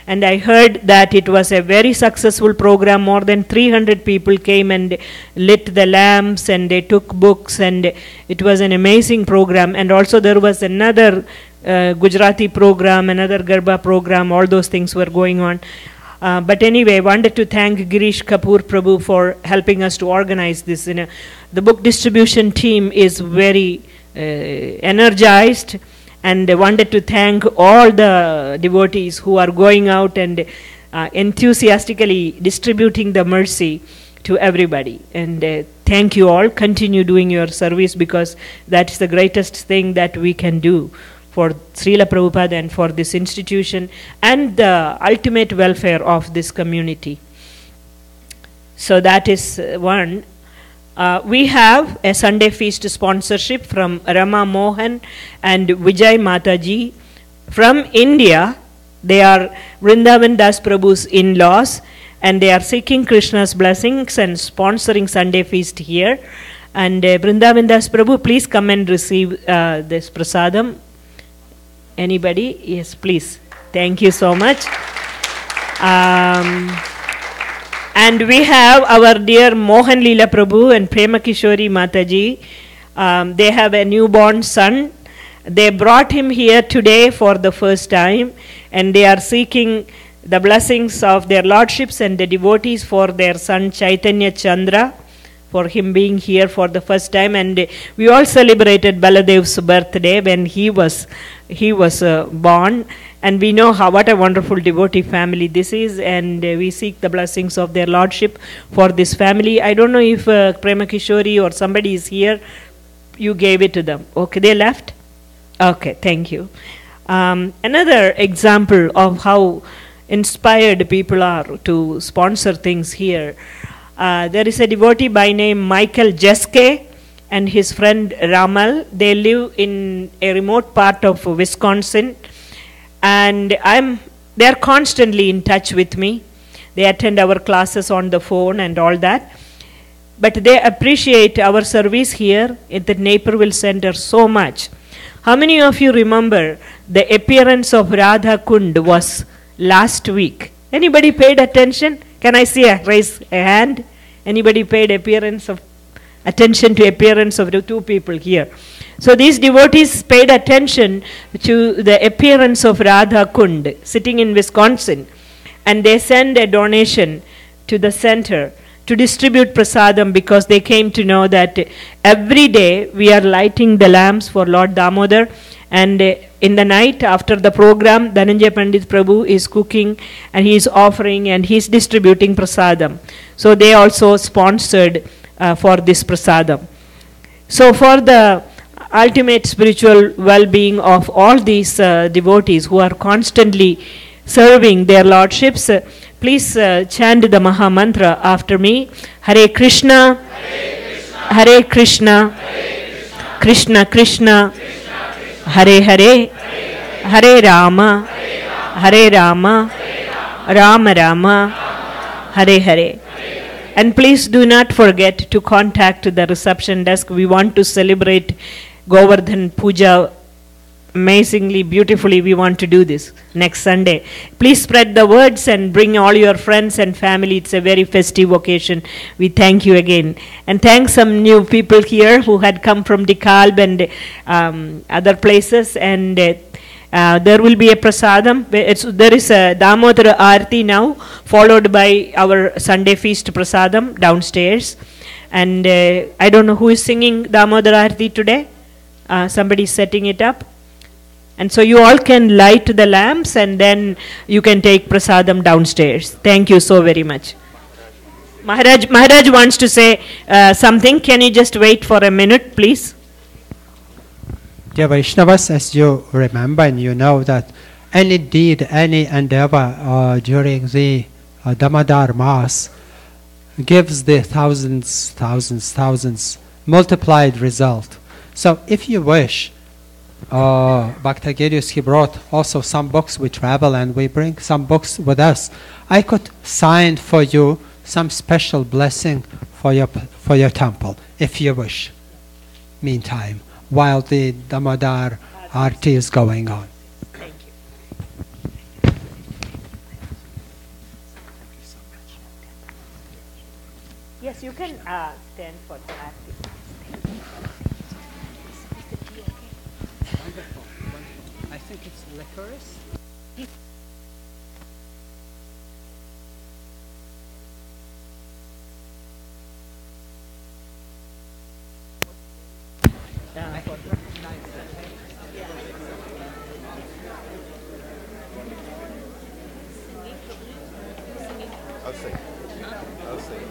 and I heard that it was a very successful program. More than 300 people came and lit the lamps, and they took books, and it was an amazing program. And also there was another Gujarati program, another Garba program, all those things were going on. But anyway, I wanted to thank Girish Kapoor Prabhu for helping us to organize this. The book distribution team is very energized, and I wanted to thank all the devotees who are going out and enthusiastically distributing the mercy to everybody. And thank you all. Continue doing your service, because that's the greatest thing that we can do for Srila Prabhupada and for this institution and the ultimate welfare of this community. So that is one. We have a Sunday feast sponsorship from Rama Mohan and Vijay Mataji from India. They are Vrindavan Das Prabhu's in-laws, and they are seeking Krishna's blessings and sponsoring Sunday feast here. And Vrindavan Das Prabhu, please come and receive this prasadam. Anybody? Yes, please. Thank you so much. And we have our dear Mohan Leela Prabhu and Prema Kishori Mataji. They have a newborn son. They brought him here today for the first time, and they are seeking the blessings of their lordships and the devotees for their son Caitanya Chandra, for him being here for the first time. And we all celebrated Baladev's birthday when he was born, and we know what a wonderful devotee family this is, and we seek the blessings of their lordship for this family. I don't know if Prema Kishori or somebody is here. You gave it to them. Okay, they left? Okay, thank you. Another example of how inspired people are to sponsor things here. There is a devotee by name Michael Jeske and his friend Ramal. They live in a remote part of Wisconsin, and they are constantly in touch with me. They attend our classes on the phone and all that. But they appreciate our service here at the Naperville Center so much. How many of you remember the appearance of Radha Kund was last week? Anybody paid attention? Can I see raise a hand? Anybody paid attention to appearance of the two people here? So these devotees paid attention to the appearance of Radha Kund sitting in Wisconsin, and they send a donation to the center to distribute prasadam, because they came to know that every day we are lighting the lamps for Lord Damodar, and in the night after the program, Dhananjay Pandit Prabhu is cooking and he is offering and he is distributing prasadam. So they also sponsored for this prasadam. So for the ultimate spiritual well-being of all these devotees who are constantly serving their lordships, please chant the Maha Mantra after me. Hare Krishna, Hare Krishna, Krishna Krishna, Hare Hare, Hare Rama, Hare Rama, Rama Rama, Hare Hare. And please do not forget to contact the reception desk. We want to celebrate Govardhan Puja amazingly, beautifully. We want to do this next Sunday. Please spread the words and bring all your friends and family. It's a very festive occasion. We thank you again. And thanks some new people here who had come from DeKalb and other places. And there will be a prasadam. There is a Damodara Aarti now, followed by our Sunday feast prasadam downstairs. And I don't know who is singing Damodara Aarti today. Somebody is setting it up. And so you all can light the lamps, and then you can take prasadam downstairs. Thank you so very much. Maharaj wants to say something. Can you just wait for a minute, please? Dear Vaishnavas, as you remember and you know that any deed, any endeavor during the Damodar Mass gives the thousands multiplied result. So if you wish, Bhaktagirius, he brought also some books. We travel and we bring some books with us. I could sign for you some special blessing for your temple, if you wish. Meantime, while the Damodar Aarti is going on. Thank you. You can stand for that. Wonderful. I think it's licorice. I can recognize that. I'll sing. I'll sing.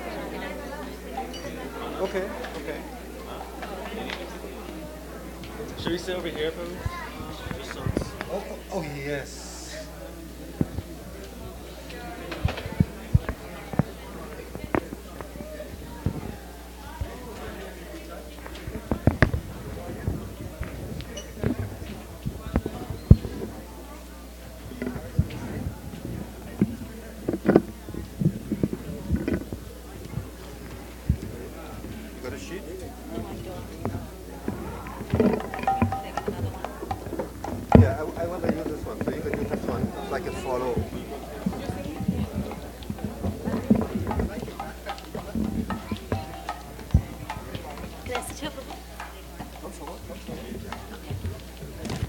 Okay, okay. Should we sit over here, Prabhu? Oh yes. Got a sheet? Yeah, I want to use this one, so you can use this one, so I can follow.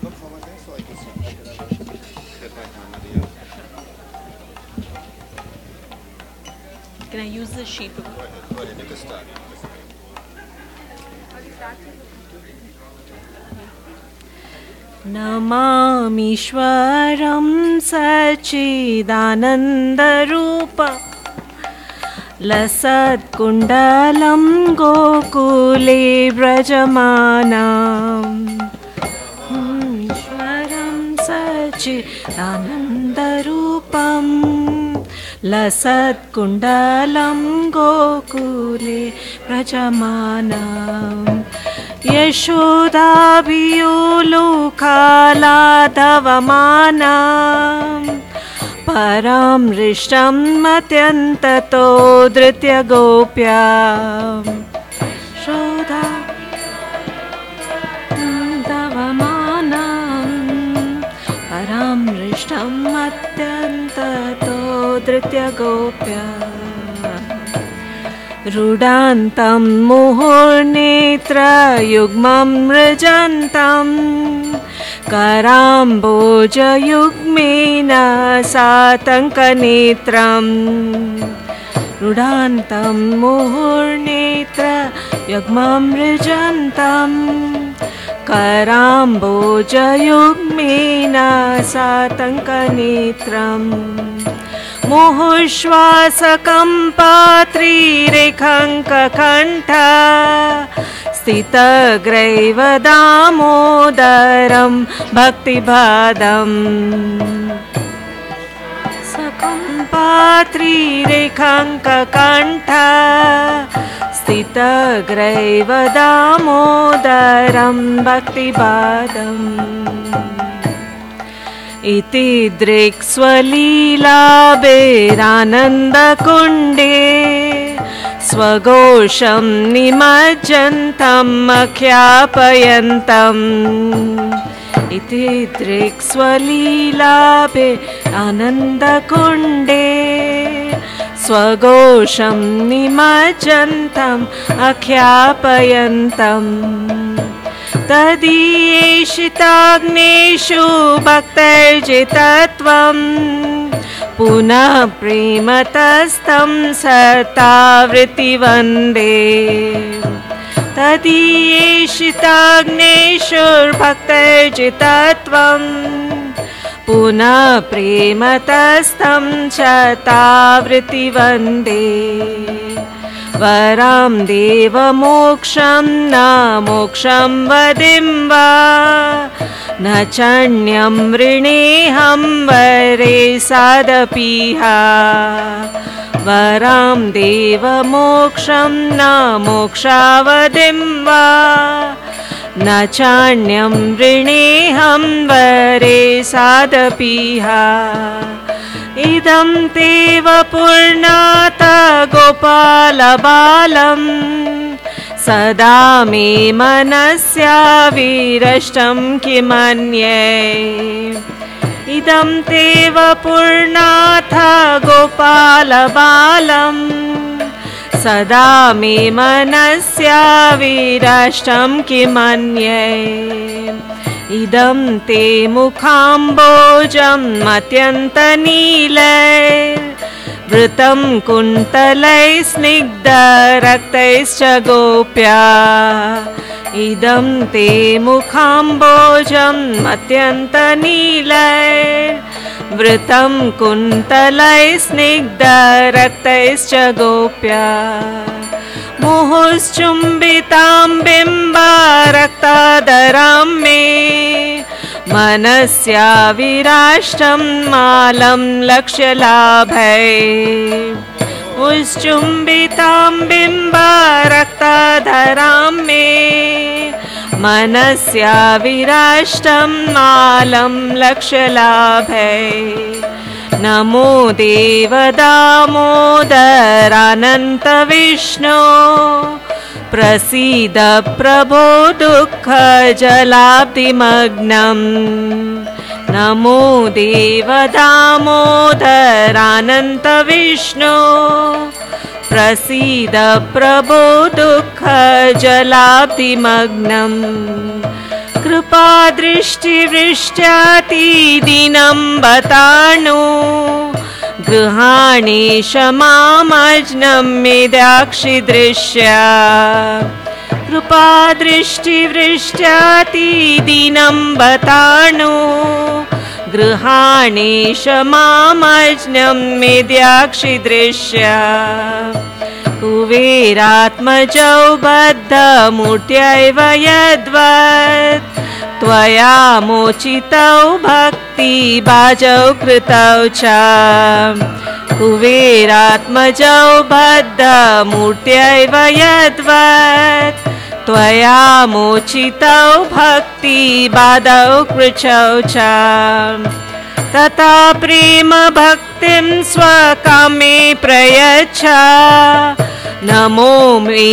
Come forward there, so I can see. Get my hand at the end. Can I use the sheet? Go ahead, you can start. नमामीश्वरं सच्चिदानन्दरूप लसत्कुण्डलं गोकुले व्रजमानम् ईश्वरं सच्चिदानन्दरूपं लसत्कुण्डलं गोकुले व्रजमानम् यशोदाभियोलुकालाधवमानम् परामृष्टं मत्यन्ततो धृत्यगोप्या धवमानम् परामृष्टं मत्यन्ततो धृत्यगोप्या रुडान्तं मुहुर्नेत्रयुग्मं मृजन्तं कराम्बोजयुग्मेन सातङ्कनेत्रम् रुडान्तं मुहुर्नेत्रयुग्मं मृजन्तं कराम्बोजयुग्मेन सातङ्कनेत्रम् मुहुश्वासकम्पात्रिरेखाङ्ककण्ठ स्थितग्रैव दामोदरं भक्तिपादम् सकम्पात्रिरेखाङ्ककण्ठ स्थितग्रैव दामोदरं भक्तिपादम् इति दृक्स्वलीलाभेरानन्दकुण्डे स्वघोषं निमज्जन्तम् अख्यापयन्तम् इति दृक्स्वलीलाभेरानन्दकुण्डे स्वघोषं निमज्जन्तम् अख्यापयन्तम् तदीयेषिताग्नेषु भक्तैर्जितत्वं पुनः प्रेमतस्तं सतावृत्तिवन्दे तदीयेषिताग्नेषु भक्तैर्जितत्वं पुनः प्रेमतस्तं सतावृत्तिवन्दे वरां देवमोक्षं न मोक्षं वदिं वा न चण्यं वृणेऽहं वरे सादपीह वरां देवमोक्षं न मोक्षावदिं वा न चाण्यं वृणेऽहं वरे सादपीह इदं ते वपुर्नाथ गोपालबालं सदा मे मनस्याविरष्टं किमन्ये इदं ते वपुर्नाथ गोपालबालं सदा मे मनस्या विराष्टं किमन्ये इदं ते मुखाम्बोजम् अत्यन्तनीलैर्वृतं कुन्तलैः स्निग्धरक्तैश्च गोप्या इदं ते मुखाम्बोजम् अत्यन्तनीलैर्वृतं कुन्तलैः स्निग्धरक्तैश्च गोप्या मुहुश्चुम्बितां बिम्बारक्तादरां मे मनस्या विराष्टं मालं लक्ष्यलाभै मुहुश्चुम्बितां बिम्बारक्ताधरां मे मनस्या विराष्टं मालं लक्ष्यलाभै नमो देवदामोदरानन्तविष्णो प्रसीद प्रभो दुःखजलाब्धिमग्नम् नमो देवदामोदरानन्तविष्णो प्रसीद प्रभो दुःखजलाब्धिमग्नम् कृपादृष्टिवृष्ट्यातिदिनं बताणु गृहाणेश मामज्नं मेदाक्षिदृश्या कृपादृष्टिवृष्ट्यातिदिनं बताणु गृहाणेश मामज्नं मेदाक्षिदृश्या कुबेरात्मजौ बद्धमूर्त्यैव यद्वत् त्वया मोचितौ भक्तिबाजौ कृतौ च कुबेरात्मजौ बद्धमूर्त्यैव यद्वत् त्वया मोचितौ भक्तिबादौ कृचौ च तथा प्रेम भक्तिं स्वकामे प्रयच्छ नमोक्षे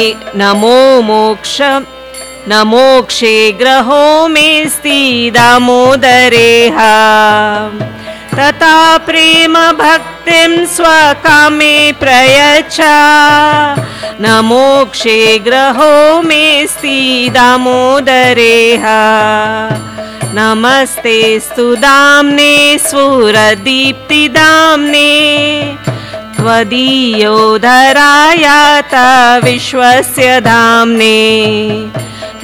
ग्रहो मेऽस्ति दामोदरेह तथा प्रेम भक्तिं स्वकामे प्रयच्छ नमोक्षे ग्रहो मेऽस्ति दामोदरेह नमस्ते स्तुदाम्ने स्फुरदीप्तिदाम्ने त्वदीयोधरायात विश्वस्य धाम्ने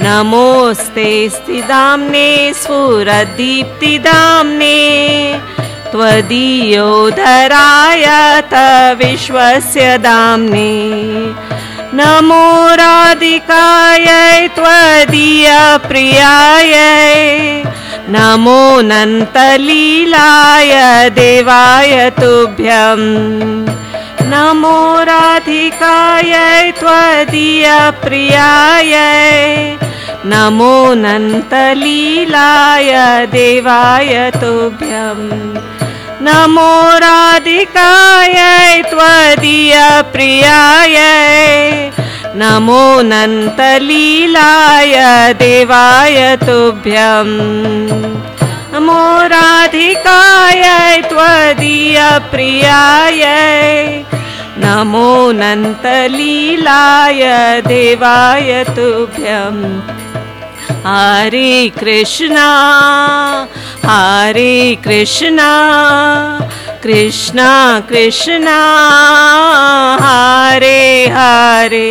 नमोस्ते स्थिदाम्ने स्फुरदीप्तिदाम्ने त्वदीयोधरायात विश्वस्य धाम्ने नमो राधिकायै त्वदीयप्रियायै नमो नन्तलीलाय देवाय तुभ्यं नमो राधिकायै त्वदीयप्रियायै नमो नन्तलीलाय देवाय तुभ्यं नमो राधिकायै त्वदीयप्रियायै नमो नन्तलीलाय देवाय तुभ्यं नमो राधिकायै त्वदीयप्रियायै नमो नन्तलीलाय देवाय तुभ्यं हरे कृष्णा कृष्णा कृष्णा हरे हरे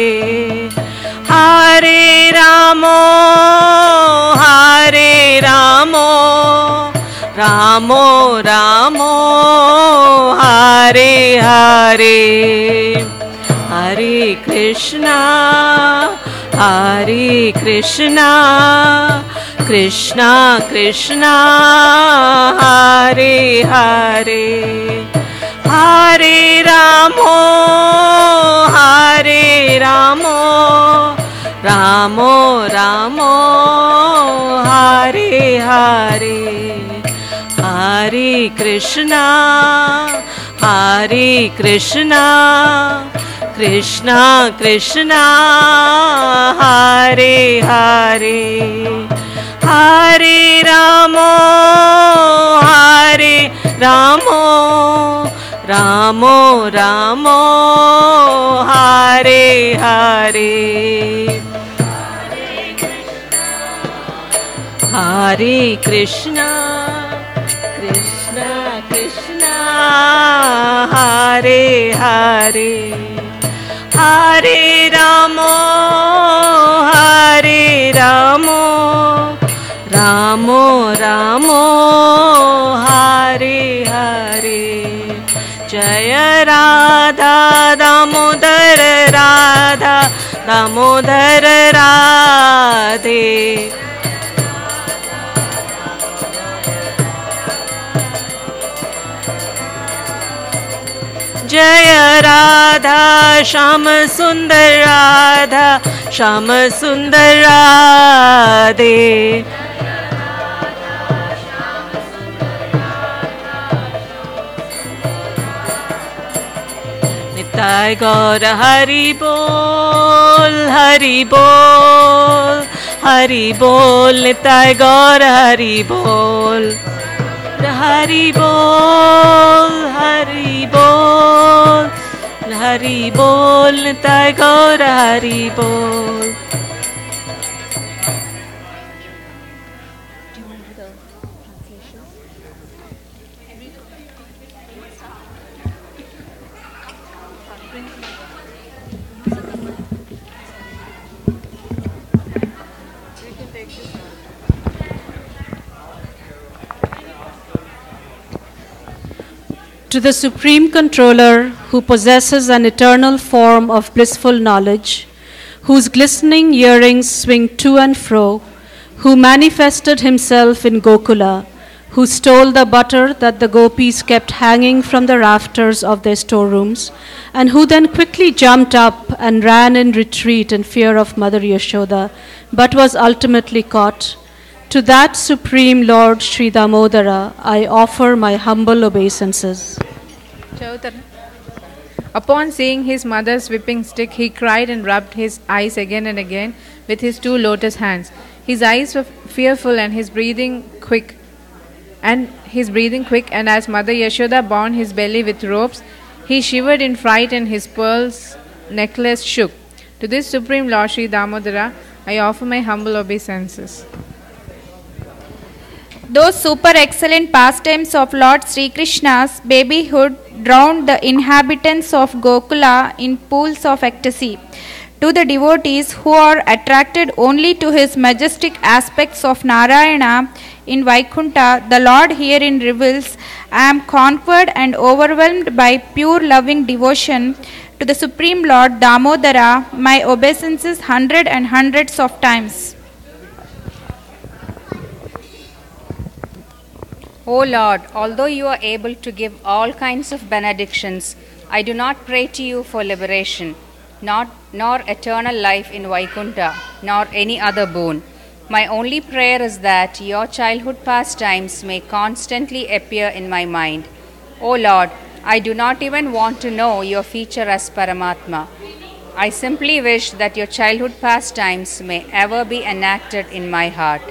हरे रामो रामो रामो हरे हरे हरे कृष्णा कृष्णा कृष्णा हरे हरे हरे रामो रामो रामो हरे हरे हरे कृष्णा कृष्णा कृष्णा हरे हरे हरे रामो Ramo Ramo Hare Hare Hare Krishna Krishna Krishna Hare Hare Hare Ramo Hare Ramo Ramo Ramo Hare Hare Jaya Radha Damodar Radha Damodar Radhe Jaya Radha Sham Sundar Radha Sham Sundar Radhe Nitai Gaur Hari Bol Hari Bol Hari Bol Nitai Gaur Hari Bol Hari Bol Hari Bol Hari Bol Nitai Gaur Hari Bol To the Supreme Controller, who possesses an eternal form of blissful knowledge, whose glistening earrings swing to and fro, who manifested himself in Gokula, who stole the butter that the gopis kept hanging from the rafters of their storerooms, and who then quickly jumped up and ran in retreat in fear of Mother Yashoda, but was ultimately caught. To that Supreme Lord Sri Damodara, I offer my humble obeisances. Upon seeing his mother's whipping stick, he cried and rubbed his eyes again and again with his two lotus hands. His eyes were fearful and his breathing quick. And as Mother Yashoda bound his belly with ropes, he shivered in fright and his pearls necklace shook. To this Supreme Lord Sri Damodara, I offer my humble obeisances. Those super excellent pastimes of Lord Sri Krishna's babyhood drowned the inhabitants of Gokula in pools of ecstasy. To the devotees who are attracted only to his majestic aspects of Narayana in Vaikuntha, the Lord herein reveals, I am conquered and overwhelmed by pure loving devotion to the Supreme Lord Damodara, my obeisances hundreds of times. O Lord, although you are able to give all kinds of benedictions, I do not pray to you for liberation, nor eternal life in Vaikuntha, nor any other boon. My only prayer is that your childhood pastimes may constantly appear in my mind. O Lord, I do not even want to know your feature as Paramatma. I simply wish that your childhood pastimes may ever be enacted in my heart.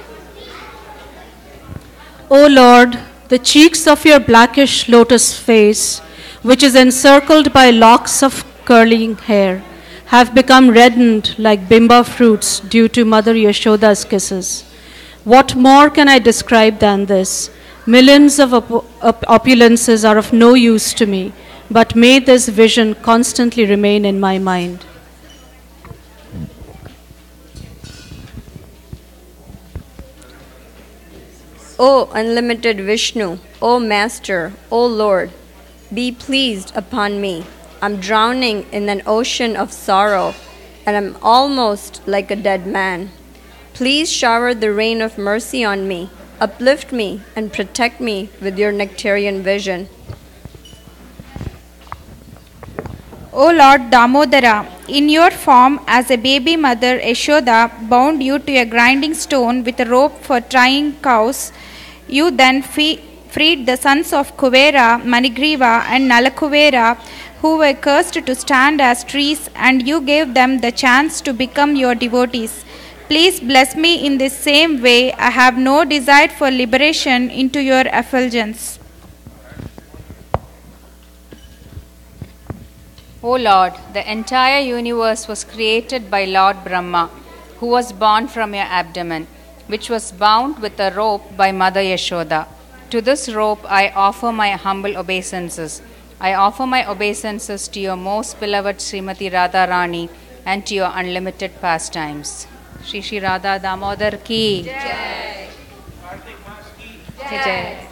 O Lord, the cheeks of your blackish lotus face, which is encircled by locks of curling hair, have become reddened like bimba fruits due to Mother Yashoda's kisses. What more can I describe than this? Millions of opulences are of no use to me, but may this vision constantly remain in my mind. O unlimited Vishnu, O Master, O Lord, be pleased upon me. I'm drowning in an ocean of sorrow, and I'm almost like a dead man. Please shower the rain of mercy on me, uplift me, and protect me with your nectarian vision. O Lord Damodara, in your form as a baby mother, Yashoda bound you to a grinding stone with a rope for tying cows. You then freed the sons of Kuvera, Manigriva, and Nalakuvera, who were cursed to stand as trees, and you gave them the chance to become your devotees. Please bless me in this same way. I have no desire for liberation into your effulgence. O Lord, the entire universe was created by Lord Brahma, who was born from your abdomen, which was bound with a rope by Mother Yashoda. To this rope I offer my humble obeisances. I offer my obeisances to your most beloved Srimati Radharani and to your unlimited pastimes. Shri Shri Radha Damodar ki Jai. Jai.